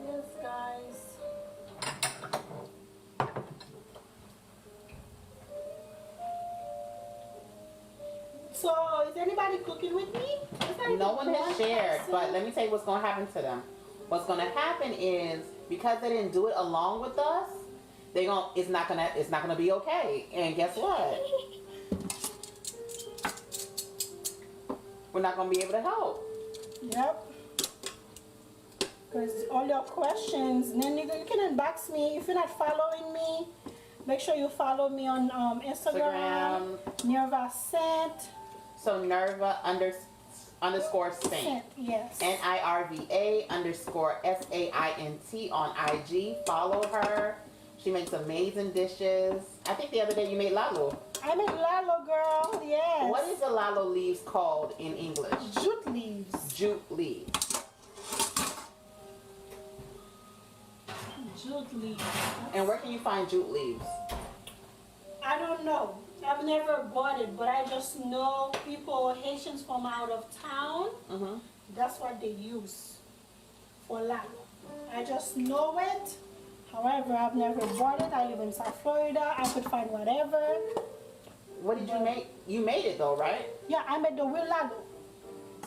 Yes, guys. So, is anybody cooking with me? Is there
No one has shared,
person?
but let me tell you what's going to happen to them. What's going to happen is because they didn't do it along with us, it's not gonna be okay. And guess what? We're not gonna be able to help.
Yep. Because all your questions, then you can inbox me. If you're not following me, make sure you follow me on Instagram. Nerva Scent.
So Nerva underscore Saint.
Yes.
NIRVA underscore SAINT on IG. Follow her. She makes amazing dishes. I think the other day you made lalo.
I made lalo, girl. Yes.
What is the lalo leaves called in English?
Jute leaves.
Jute leaves.
Jute leaves.
And where can you find jute leaves?
I don't know. I've never bought it, but I just know people, Haitians from out of town, that's what they use for lalo. I just know it. However, I've never bought it. I live in South Florida. I could find whatever.
What did you make? You made it though, right?
Yeah, I made the real lalo.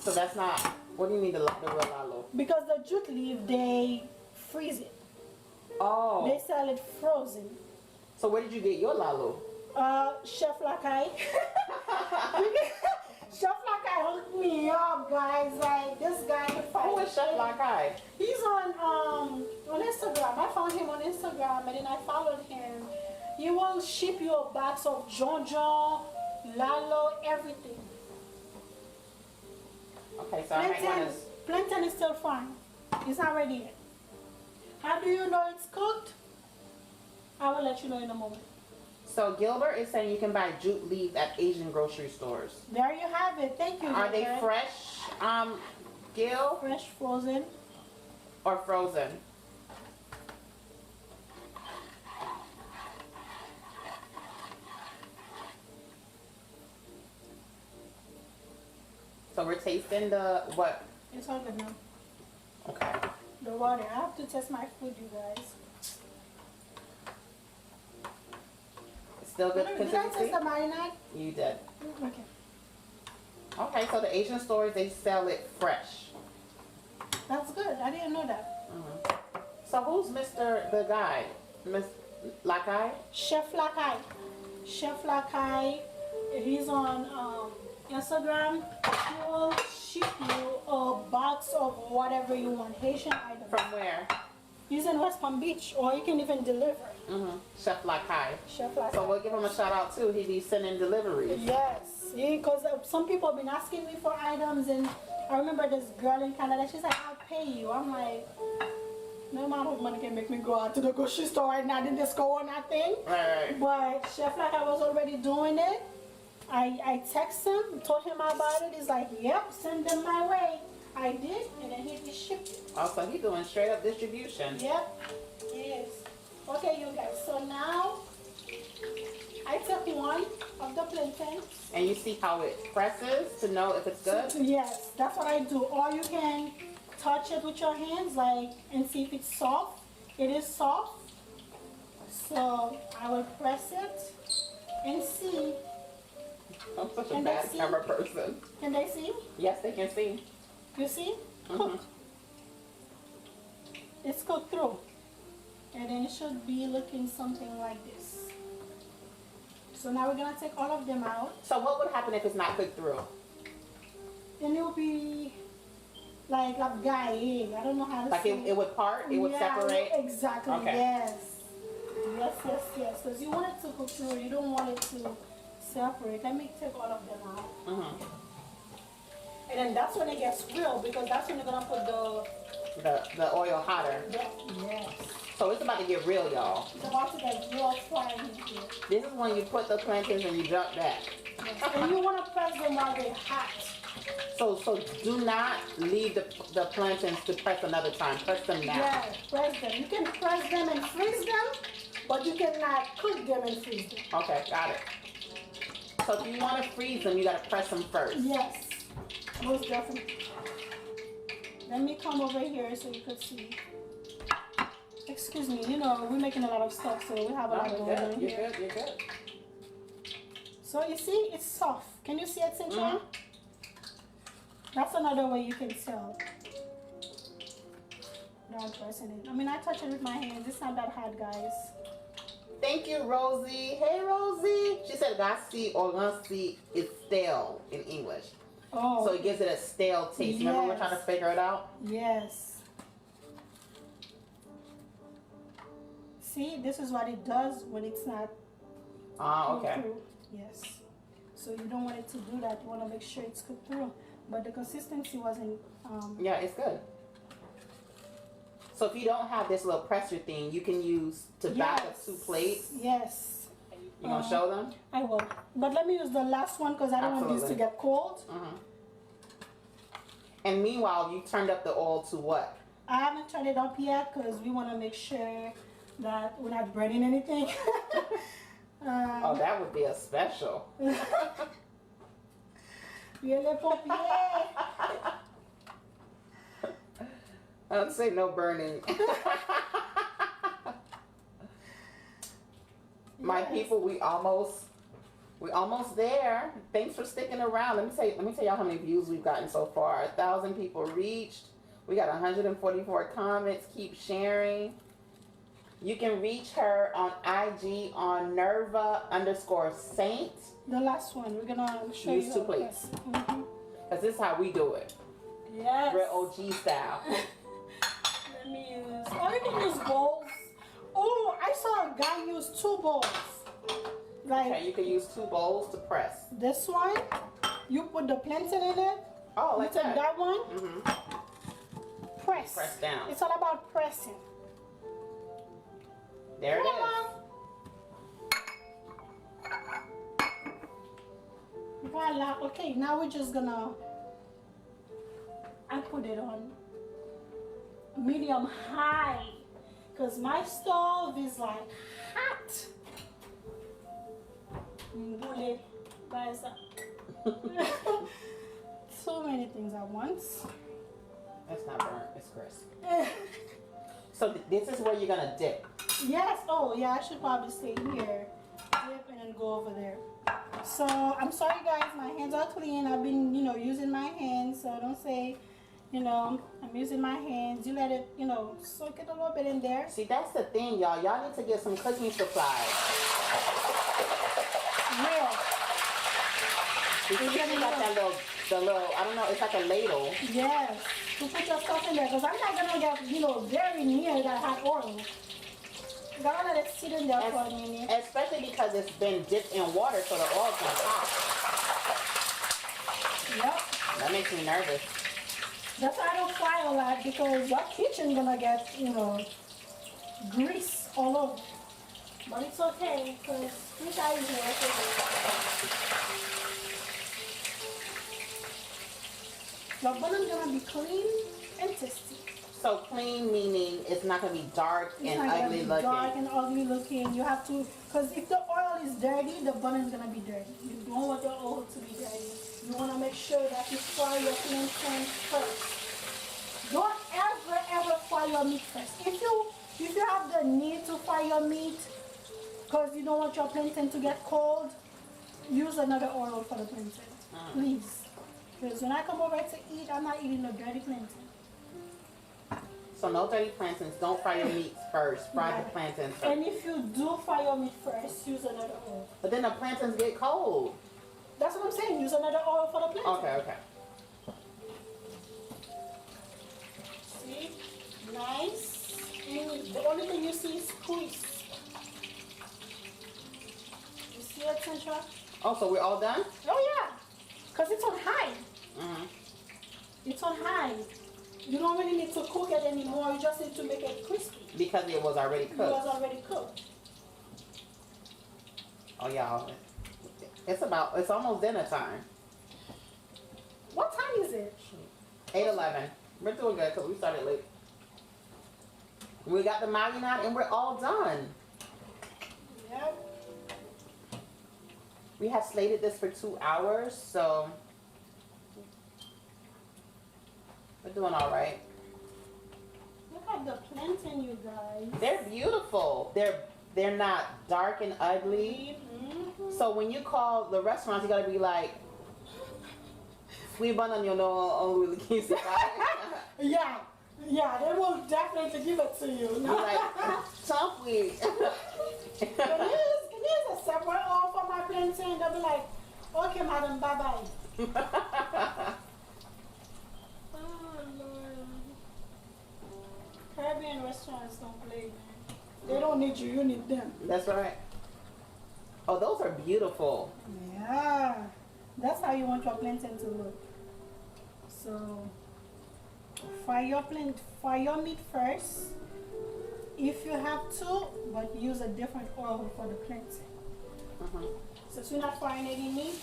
So that's not, what do you mean the real lalo?
Because the jute leaf, they freeze it.
Oh.
They sell it frozen.
So where did you get your lalo?
Chef Lakai. Chef Lakai hooked me up, guys. Like, this guy could find.
Who is Chef Lakai?
He's on Instagram. I found him on Instagram and then I followed him. He will ship you a box of jonjon, lalo, everything.
Okay, so I might want to...
Plantain is still fine. It's not ready yet. How do you know it's cooked? I will let you know in a moment.
So Gilbert is saying you can buy jute leaves at Asian grocery stores.
There you have it. Thank you.
Are they
Gilbert.
fresh, Gil?
Fresh, frozen.
Or frozen? So we're tasting the what?
It's all good now.
Okay.
The water. I have to test my food, you guys.
It's still good
Did I
consistency?
taste the marinad?
You did.
Okay.
Okay, so the Asian stores, they sell it fresh.
That's good. I didn't know that.
So who's the guy? Miss Lakai?
Chef Lakai. Chef Lakai. He's on Instagram. He will ship you a box of whatever you want. Haitian items.
From where?
He's in West Palm Beach, or you can even deliver.
Chef Lakai.
Chef Lakai.
So we'll give him a shout out too. He be sending deliveries.
Yes, because some people have been asking me for items, and I remember this girl in Canada. She's like, "I'll pay you." I'm like, no amount of money can make me go out to the grocery store right now. Didn't just go on that thing.
Right.
But Chef Lakai was already doing it. I texted him, told him about it. He's like, "Yep, send them my way." I did, and then he shipped it.
Also, he's doing straight up distribution.
Yep, he is. Okay, you guys. So now I took one of the plantains.
And you see how it presses to know if it's good?
Yes, that's what I do. Or you can touch it with your hands, like, and see if it's soft. It is soft. So I will press it and see.
I'm such a
Can
bad
they see?
camera person.
Can they see?
Yes, they can see.
You see? Cooked. It's cooked through. And then it should be looking something like this. So now we're gonna take all of them out.
So what would happen if it's not cooked through?
Then it will be like guy. I don't know how to
Like
say
it would part? It would separate?
Exactly,
Okay.
yes. Yes. Because you want it to cook through, you don't want it to separate. Let me take all of them out. And then that's when it gets real because that's when you're gonna put
the oil hotter.
Yes.
So it's about to get real, y'all.
It's about to get real frying in here.
This is when you put the plantains and you drop that.
Yes. And you wanna press them while they're hot.
So do not leave the plantains to press another time. Press them now.
Yeah, press them. You can press them and freeze them, but you cannot cook them and freeze them.
Okay, got it. So if you want to freeze them, you got to press them first.
Yes, most definitely. Let me come over here so you could see. Excuse me, you know, we're making a lot of stuff, so we have a lot going on here.
You're good, you're good.
So you see, it's soft. Can you see it, Cynthia? That's another way you can tell. Without pressing it. I mean, I touch it with my hands. It's not that hard, guys.
Thank you, Rosie. Hey, Rosie. She said gassi or gansi is stale in English.
Oh.
So it gives it a stale taste. Remember we're trying to figure it out?
Yes. See, this is what it does when it's not
Okay.
through. Yes. So you don't want it to do that. You want to make sure it's cooked through. But the consistency wasn't...
Yeah, it's good. So if you don't have this little presser thing, you can use to back up 2 plates.
Yes.
You gonna show them?
I will. But let me use the last one because I don't want these to get cold.
And meanwhile, you turned up the oil to what?
I haven't turned it up yet because we want to make sure that we're not burning anything.
Oh, that would be a special.
Really, pompier.
I don't say no burning. My people, we almost there. Thanks for sticking around. Let me tell y'all how many views we've gotten so far. 1,000 people reached. We got 144 comments. Keep sharing. You can reach her on IG on Nerva_Saint.
The last one, we're gonna show
Use
you.
2 plates. Cause this is how we do it.
Yes.
Real OG style.
Let me use. Oh, you can use bowls. Oh, I saw a guy use 2 bowls. Like
Okay, you can use 2 bowls to press.
this one, you put the plantain in it.
Oh,
You
like
take
that.
that one. Press.
Press down.
It's all about pressing.
There it is.
Voila. Okay, now we're just gonna. I put it on medium high because my stove is like hot. Mbule, guys. So many things at once.
That's not burnt. It's crisp. So this is where you're gonna dip.
Yes. Oh, yeah. I should probably stay here, dip, and then go over there. So I'm sorry, guys. My hands are clean. I've been, using my hands. So don't say, I'm using my hands. You let it, soak it a little bit in there.
See, that's the thing, y'all. Y'all need to get some cooking supplies.
Real.
Because you got that little, I don't know, it's like a ladle.
Yes. To put your stuff in there, because I'm not gonna get, very near that hot oil. You gotta let it sit in there for a minute.
Especially because it's been dipped in water, so the oil's gonna pop.
Yep.
That makes me nervous.
That's why I don't fry a lot, because your kitchen gonna get, grease all over. But it's okay, because we try it here. Your bannann gonna be clean and tasty.
So clean meaning it's not gonna be dark
It's
and
not gonna
ugly
be
looking.
dark and ugly looking. You have to, because if the oil is dirty, the bannann is gonna be dirty. You don't want your oil to be dirty. You wanna make sure that you fry your plantain first. Don't ever fry your meat first. If you have the need to fry your meat because you don't want your plantain to get cold, use another oil for the plantain, please. Because when I come over to eat, I'm not eating the dirty plantain.
So no dirty plantains. Don't fry your meat first. Fry the plantains first.
And if you do fry your meat first, use another oil.
But then the plantains get cold.
That's what I'm saying. Use another oil for the plantain.
Okay.
See? Nice. And the only thing you see is squeeze. You see it, Central?
Oh, so we're all done?
Oh, yeah. Because it's on high. It's on high. You don't really need to cook it anymore. You just need to make it crispy.
Because it was already
It
cooked.
was already cooked.
Oh, y'all. It's almost dinner time.
What time is it?
8:11. We're doing good because we started late. We got the marinad and we're all done.
Yep.
We had slated this for 2 hours, so we're doing all right.
Look at the plantain, you guys.
They're beautiful. They're not dark and ugly.
Mm-hmm.
So when you call the restaurants, you gotta be like, "We bannann, you know, on really keeps it."
Yeah. Yeah, they will definitely give it to you.
You're like, "Chomp we."
Can you a separate all for my plantain? They'll be like, okay, madam, bye-bye. Oh, Lord. Caribbean restaurants don't play, man. They don't need you, you need them.
That's right. Oh, those are beautiful.
Yeah. That's how you want your plantain to look. So, fry your meat first. If you have to, but use a different oil for the plantain. Since we're not frying any meat,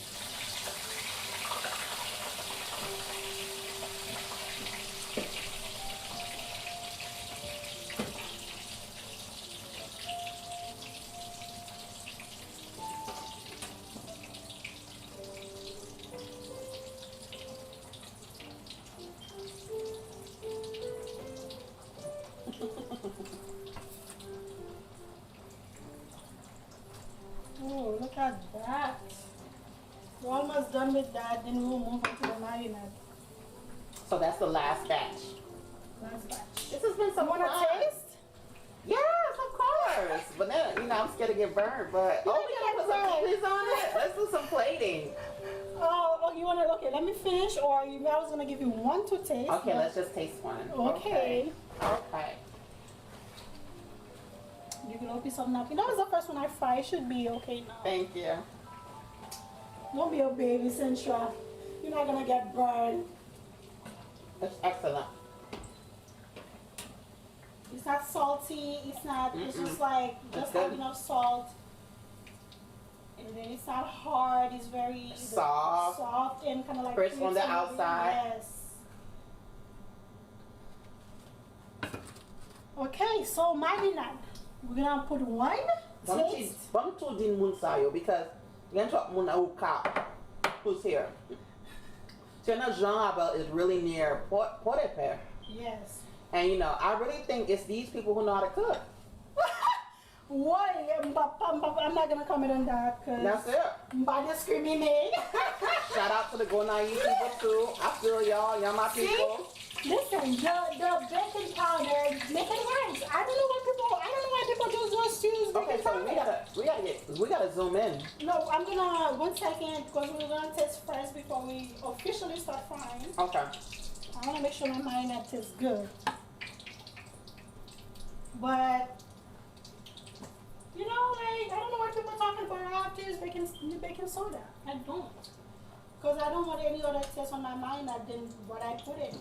oh, look at that. We're almost done with that, then we'll move on to the marinade.
So that's the last batch.
Last batch.
This has been so
You wanna
fun.
taste?
Yes, of course. But then, I'm scared to get burned. But we gotta put some pikliz on it. Let's do some plating.
Oh, you wanna? Okay, let me finish. Or I was gonna give you one to taste.
Okay,
but-
let's just taste one.
Okay.
Okay.
You can open some napkin. That was the first one I fried. It should be okay now.
Thank you.
Don't be a baby, Centra. You're not gonna get burned.
It's excellent.
It's not salty. It's not. It's just like just
good.
have enough salt. And then it's not hard. It's very
Soft.
soft and kind of like
Crisp on the
crispy.
outside.
Yes. Okay, so marinade. We're gonna put one taste.
Bang to din mun sayo because yan chop mun au kap who's here. So Jean is really near Port Epis.
Yes.
And I really think it's these people who know how to cook.
Why? I'm not gonna comment on that
That's
because
it.
I'm discriminate.
Shout out to the Go Naive people too. I feel y'all my people.
Listen, the baking powder make it worse. I don't know why people just use
Okay,
baking
so
powder.
we gotta zoom in.
No, I'm gonna 1 second because we're gonna taste first before we officially start frying.
Okay.
I wanna make sure my marinade tastes good. But I don't know what people are talking about. I have to use baking soda. I don't. Because I don't want any other taste on my marinade than what I put in.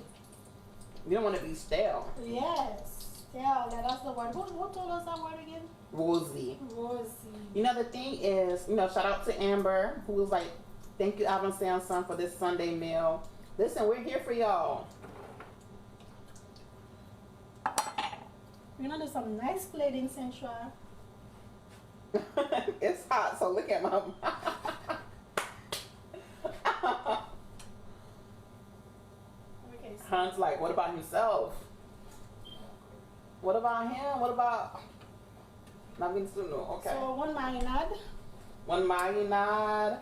You don't want to be stale.
Yes. Yeah, that's the word. Who told us that word again?
Rosy.
Rosy.
The thing is, shout out to Amber, who was like, thank you, Alvin Samson, for this Sunday meal. Listen, we're here for y'all.
We're gonna do some nice plating, Centra.
It's hot, so look at my mouth.
Okay, so
Han's like, what about himself? What about him? What about... Nothing to know. Okay.
So one marinade.
One marinade.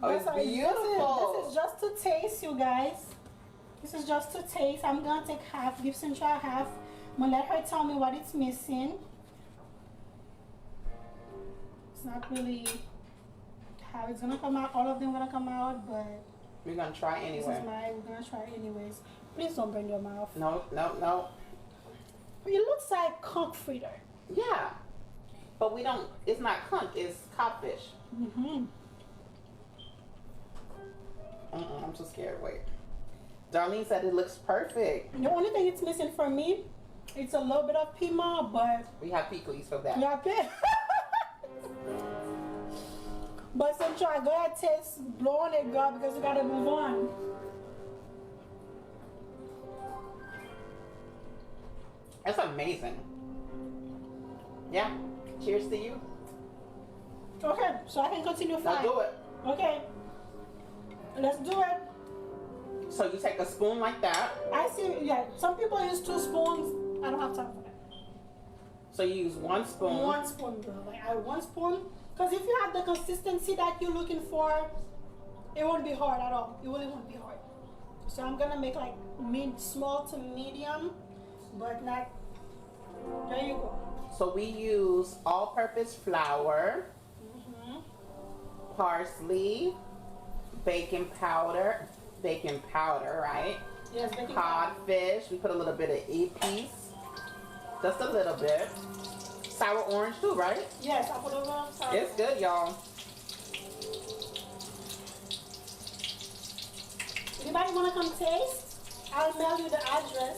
Oh, it's beautiful.
This is just to taste, you guys. This is just to taste. I'm gonna take half, give Centra half. I'm gonna let her tell me what it's missing. It's not really how it's gonna come out. All of them gonna come out, but
We're going to try
this
anyway.
is mine. We're gonna try anyways. Please don't burn your mouth.
No.
It looks like conch fritter.
Yeah. But we don't... It's not conch. It's codfish.
Mm-hmm.
I'm so scared. Wait. Darlene said it looks perfect.
The only thing it's missing for me, it's a little bit of pima, but
We have pikliz for that.
yeah, okay. But since I go ahead taste, blow on it, girl, because you gotta move on.
That's amazing. Yeah. Cheers to you.
Okay, so I can continue
Let's
frying.
do it.
Okay, let's do it.
So you take a spoon like that.
I see, yeah, some people use 2 spoons. I don't have time for that.
So you use 1 spoon.
1 spoon, girl. Like, 1 spoon. Because if you have the consistency that you're looking for, it won't be hard at all. It really won't be hard. So I'm gonna make like small to medium, but not. There you go.
So we use all-purpose flour, parsley, baking powder, right?
Yes, baking powder.
Codfish. We put a little bit of epis, just a little bit. Sour orange too, right?
Yes, I put over. Sorry.
It's good, y'all.
Anybody wanna come taste? I'll mail you the address.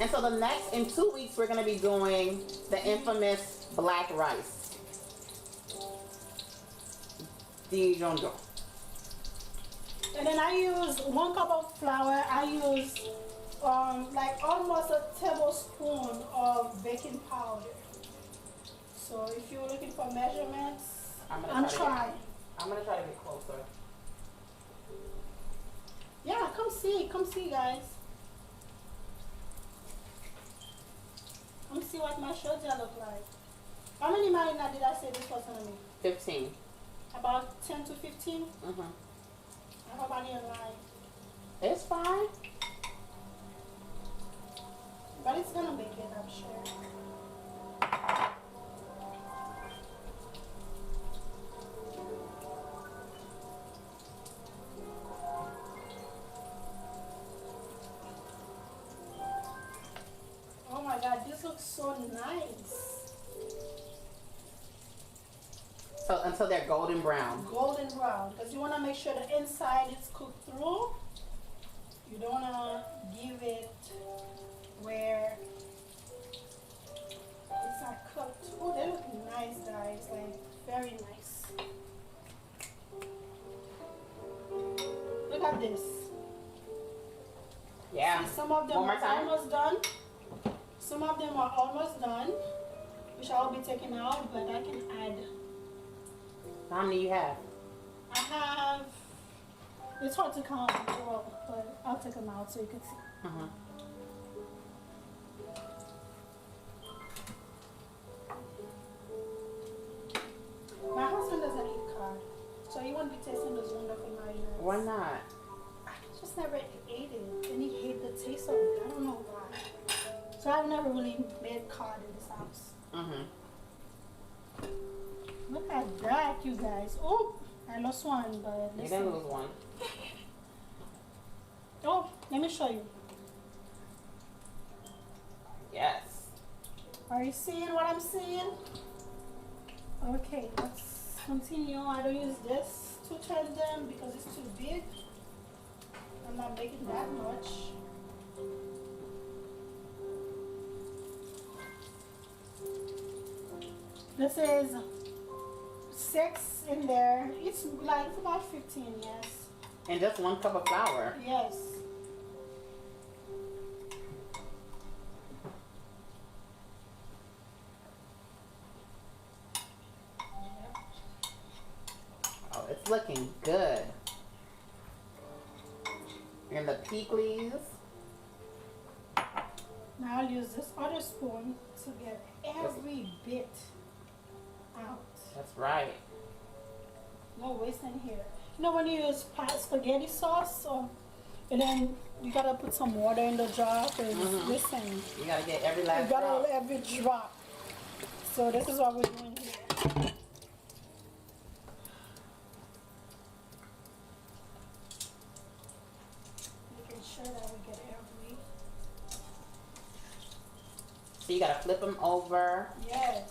And so in 2 weeks, we're gonna be doing the infamous black rice. Dijonjo.
And then I use 1 cup of flour. I use like almost a tablespoon of baking powder. So if you're looking for measurements, I'm trying.
I'm gonna try to get closer.
Yeah, come see, guys. Come see what my shoulder look like. How many marinad did I say this was gonna make?
15.
About 10 to 15.
Mm-hmm.
I hope I didn't lie.
It's fine.
But it's gonna make it, I'm sure. Oh my god, this looks so nice.
So until they're golden brown.
Golden brown, because you want to make sure the inside is cooked through. You don't want to give it where it's not cooked. Oh, they look nice, guys. Like, very nice. Look at this.
Yeah.
See, some of them
One more
are
time.
almost done. Some of them are almost done, which I will be taking out, but I can add.
How many you have?
I have, it's hard to count, but I'll take them out so you can see.
Uh-huh.
My husband doesn't eat cod, so he won't be tasting those wonderful marinads.
Why not?
I just never ate it, and he hated the taste of it. I don't know why. So I've never really made cod in this house.
Mm-hmm.
Look at that, you guys. Oh, I lost one, but
You
listen.
didn't lose one.
Oh, let me show you.
Yes.
Are you seeing what I'm seeing? Okay, let's continue. I don't use this to turn them because it's too big. I'm not making that much. This is 6 in there. It's like it's about 15, yes.
And just 1 cup of flour.
Yes.
Oh, it's looking good. And the pikliz.
Now I'll use this other spoon to get every bit out.
That's right.
No wasting here. You know when you use spaghetti sauce, and then you gotta put some water in the jar. Cause listen,
You gotta get every
you
last
gotta
drop.
every drop. So this is what we're doing here. Making sure that we get every.
So you gotta flip them over.
Yes.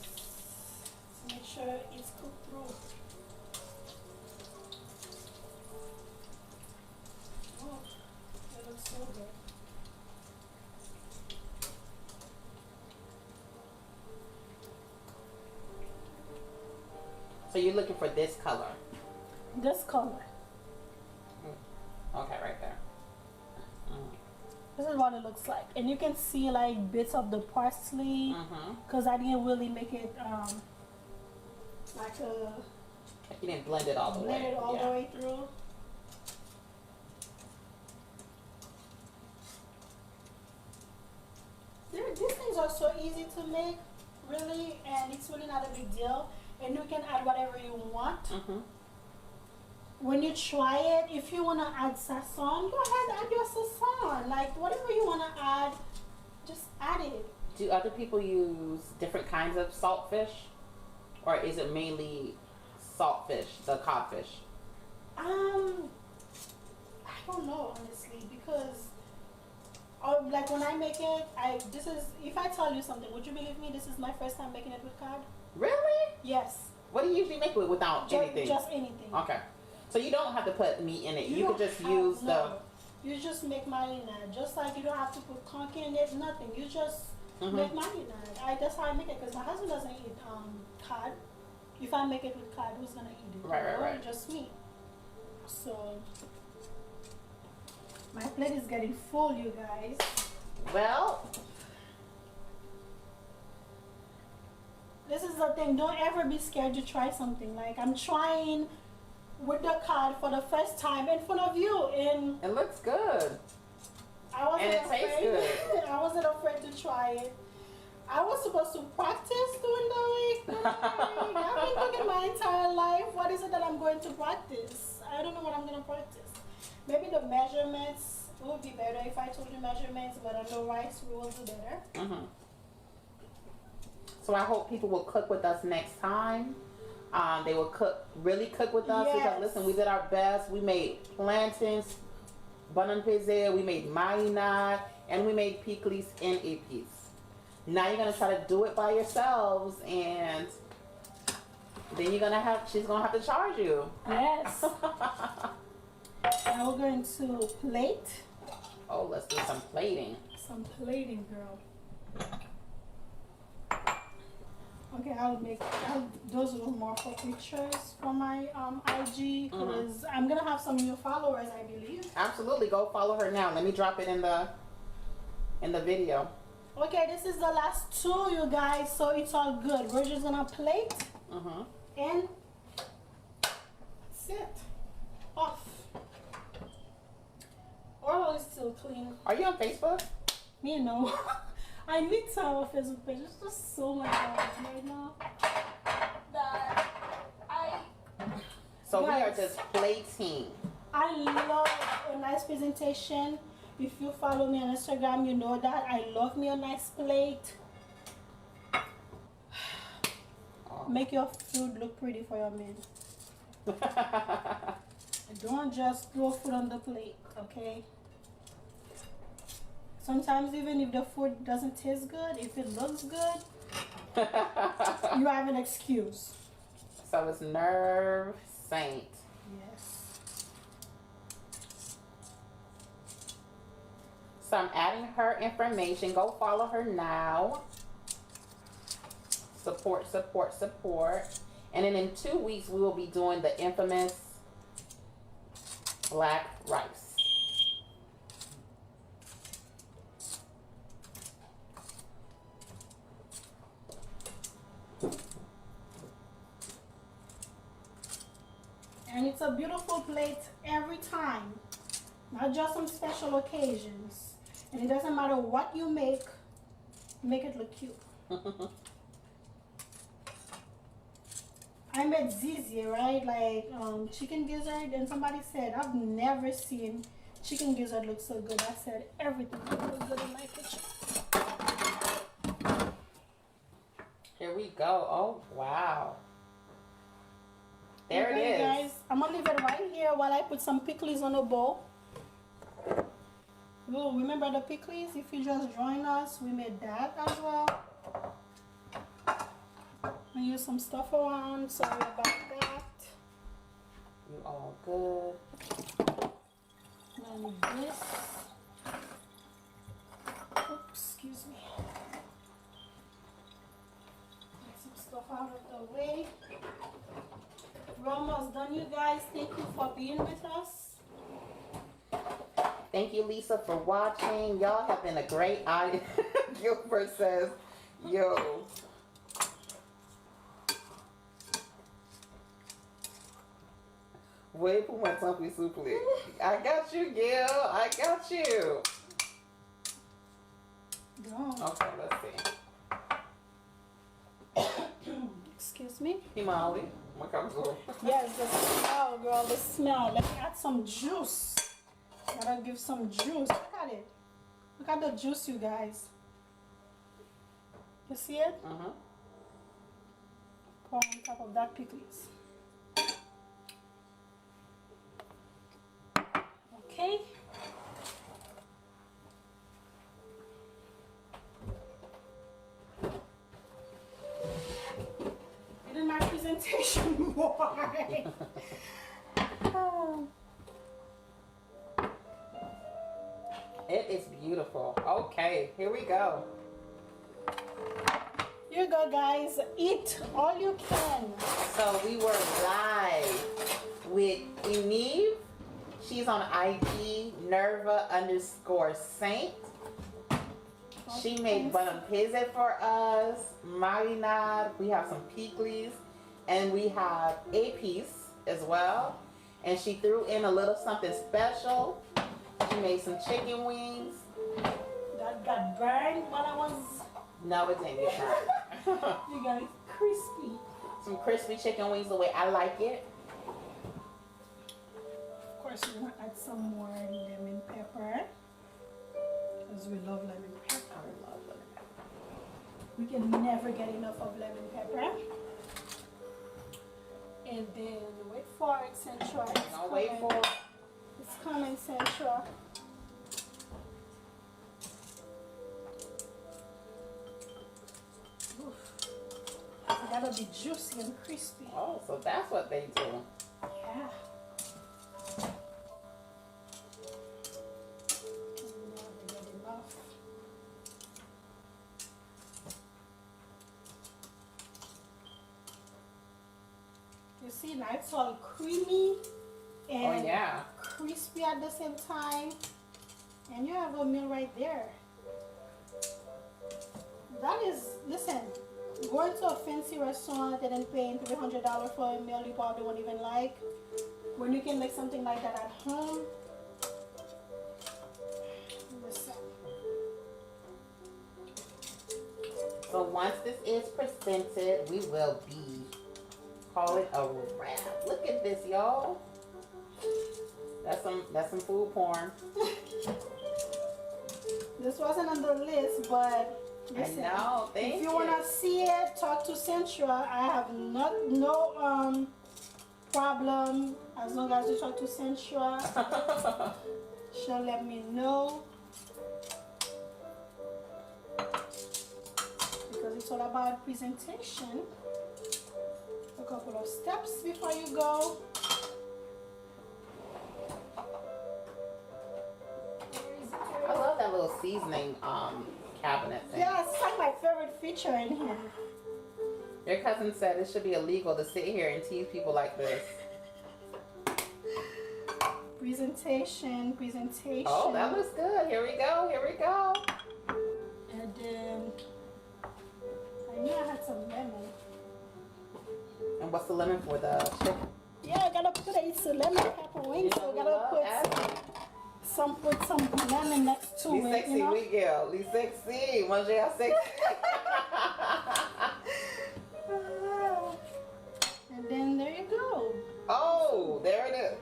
To make sure it's cooked through.
So you're looking for this color.
This color.
Okay, right there.
This is what it looks like, and you can see like bits of the parsley because I didn't really make it like a.
You didn't blend it all the way.
Blend it all the way through. These things are so easy to make, really, and it's really not a big deal. And you can add whatever you want. When you try it, if you want to add sazon, go ahead, add your sazon. Like, whatever you want to add, just add it.
Do other people use different kinds of saltfish? Or is it mainly saltfish, the codfish?
I don't know, honestly, because like when I make it, if I tell you something, would you believe me? This is my first time making it with cod.
Really?
Yes.
What do you usually make it without anything?
Just anything.
Okay. So you don't have to put meat in it. You could just use the...
You just make marinad. Just like you don't have to put conky in it, nothing. You just make marinad. That's how I make it, because my husband doesn't eat cod. If I make it with cod, who's going to eat it?
Right.
Just me. So... my plate is getting full, you guys.
Well...
this is the thing. Don't ever be scared to try something. Like, I'm trying with the cod for the first time in front of you. And
it looks good.
I wasn't
and it tastes good.
I wasn't afraid to try it. I was supposed to practice doing the week. I've been cooking my entire life. What is it that I'm going to practice? I don't know what I'm going to practice. Maybe the measurements would be better if I told you measurements, but on the rice we will do better.
So I hope people will cook with us next time. They will really cook with us, because listen, we did our best. We made plantains, bannann peze, we made marinad, and we made pikliz and epis. Now you're gonna try to do it by yourselves, and then she's gonna have to charge you.
Yes. Now we're going to plate.
Oh, let's do some plating.
Some plating, girl. Okay, I'll those are more for pictures for my IG, because I'm gonna have some new followers, I believe.
Absolutely, go follow her now. Let me drop it in the video.
Okay, this is the last two, you guys, so it's all good. We're just gonna plate and that's it. Off. Oil is still clean.
Are you on Facebook?
Me, no. I need to have a Facebook page. It's just so much right now that
So we are just plating.
I love a nice presentation. If you follow me on Instagram, you know that I love me a nice plate. Make your food look pretty for your man. Don't just throw food on the plate, okay? Sometimes even if the food doesn't taste good, if it looks good, you have an excuse.
So it's Nerve Saint.
Yes.
So I'm adding her information. Go follow her now. Support, support, support. And then in 2 weeks, we will be doing the infamous black rice.
And it's a beautiful plate every time, not just on special occasions. And it doesn't matter what you make it look cute. I made zizi, right? Like chicken gizzard, and somebody said, I've never seen chicken gizzard look so good. I said, everything looks good in my kitchen.
Here we go. Oh, wow. There
Okay,
it is.
Guys, I'm gonna leave it right here while I put some pickles on a bowl. Oh, remember the pickles? If you just join us, we made that as well. I use some stuff around. Sorry about that.
You all good.
Now I need this. Oops, excuse me. Get some stuff out of the way. We're almost done, you guys. Thank you for being with us.
Thank you, Lisa, for watching. Y'all have been a great audience. Gilbert says, yo. Wait for my tongue souple. I got you, Gil. I got you.
Go.
Okay, let's see.
Excuse me?
Hey, Molly. What comes over?
Yes, the smell, girl. The smell. Let me add some juice. Gotta give some juice. Look at it. Look at the juice, you guys. You see it?
Uh-huh.
Pour on top of that pickles. Okay. I did my presentation why? Oh.
It is beautiful. Okay, here we go.
Here you go, guys. Eat all you can.
So we were live with Eve. She's on IG, Nerva_Saint. She made bannann peze for us, marinad. We have some pikliz, and we have epis as well. And she threw in a little something special. She made some chicken wings.
That got burned while I was.
No, it didn't get burned.
You guys, crispy.
Some crispy chicken wings the way I like it.
Of course, we're gonna add some more lemon pepper because we love lemon pepper.
I love lemon pepper.
We can never get enough of lemon pepper. And then wait for it, Central.
Don't wait for it.
It's coming, Central. Oof. It gotta be juicy and crispy.
Oh, so that's what they do.
Yeah. Never get enough. You see, now it's all creamy and
Oh, yeah.
crispy at the same time. And you have a meal right there. That is, listen, going to a fancy restaurant and then paying $300 for a meal you probably won't even like. When you can make something like that at home. Listen.
So once this is presented, we will call it a wrap. Look at this, y'all. That's some food porn.
This wasn't on the list, but listen,
I know. Thank
if you wanna see it, talk to Centra. I have no problem as long as you talk to Centra. She'll let me know because it's all about presentation. A couple of steps before you go.
I love that little seasoning cabinet thing.
Yeah, it's like my favorite feature in here.
Your cousin said it should be illegal to sit here and tease people like this.
Presentation.
Oh, that looks good. Here we go.
And then I knew I had some lemon.
And what's the lemon for? The chicken?
Yeah, I gotta put it's a lemon pepper wing, so I gotta put some lemon next to
Be
it.
sexy,
You know?
Miguel. Be sexy. Manger sexy.
And then there you go.
Oh, there it is.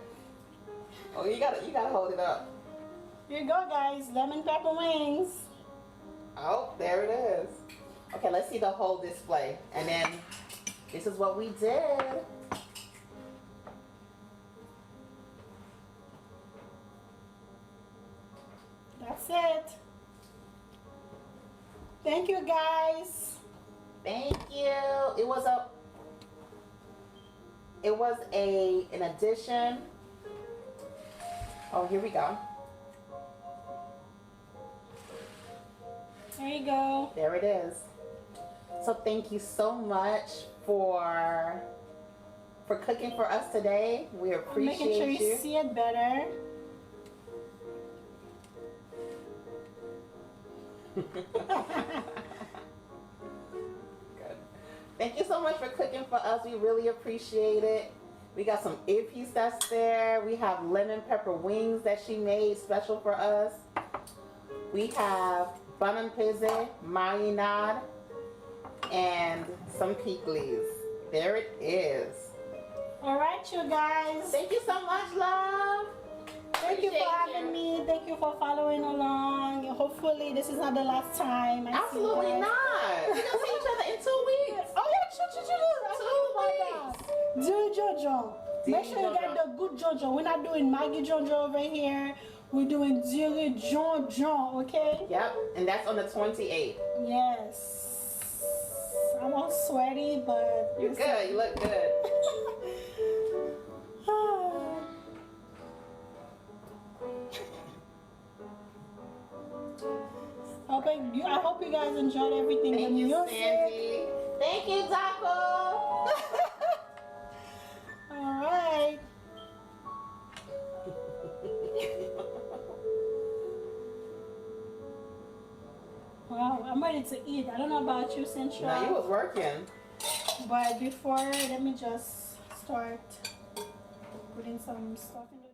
Oh, you gotta hold it up.
Here you go, guys. Lemon pepper wings.
Oh, there it is. Okay, let's see the whole display. And then this is what we did.
That's it. Thank you, guys.
Thank you. It was an addition. Oh, here we go.
There you go.
There it is. So thank you so much for for cooking for us today. We appreciate
Making sure you
you.
see it better.
Good. Thank you so much for cooking for us. We really appreciate it. We got some epis that's there. We have lemon pepper wings that she made special for us. We have bannann, peze, marinad, and some pikliz. There it is.
Alright, you guys.
Thank you so much, love.
Thank you for having me. Thank you for following along. Hopefully this is not the last time. I see
Absolutely
you guys.
not. We're going to see each other in 2 weeks.
Oh yeah, do Jojo. Make sure you get the good Jojo. We're not doing Maggie Jojo over here. We're doing Diri Jojo, okay?
Yep, and that's on the 28th.
Yes. I'm all sweaty, but
You're good. You look good.
I hope you guys enjoyed everything.
Thank you, Sandy. Thank you, Taco.
Alright. Wow, I'm ready to eat. I don't know about you, Central.
No, you was working.
But before, let me just start putting some stuff in the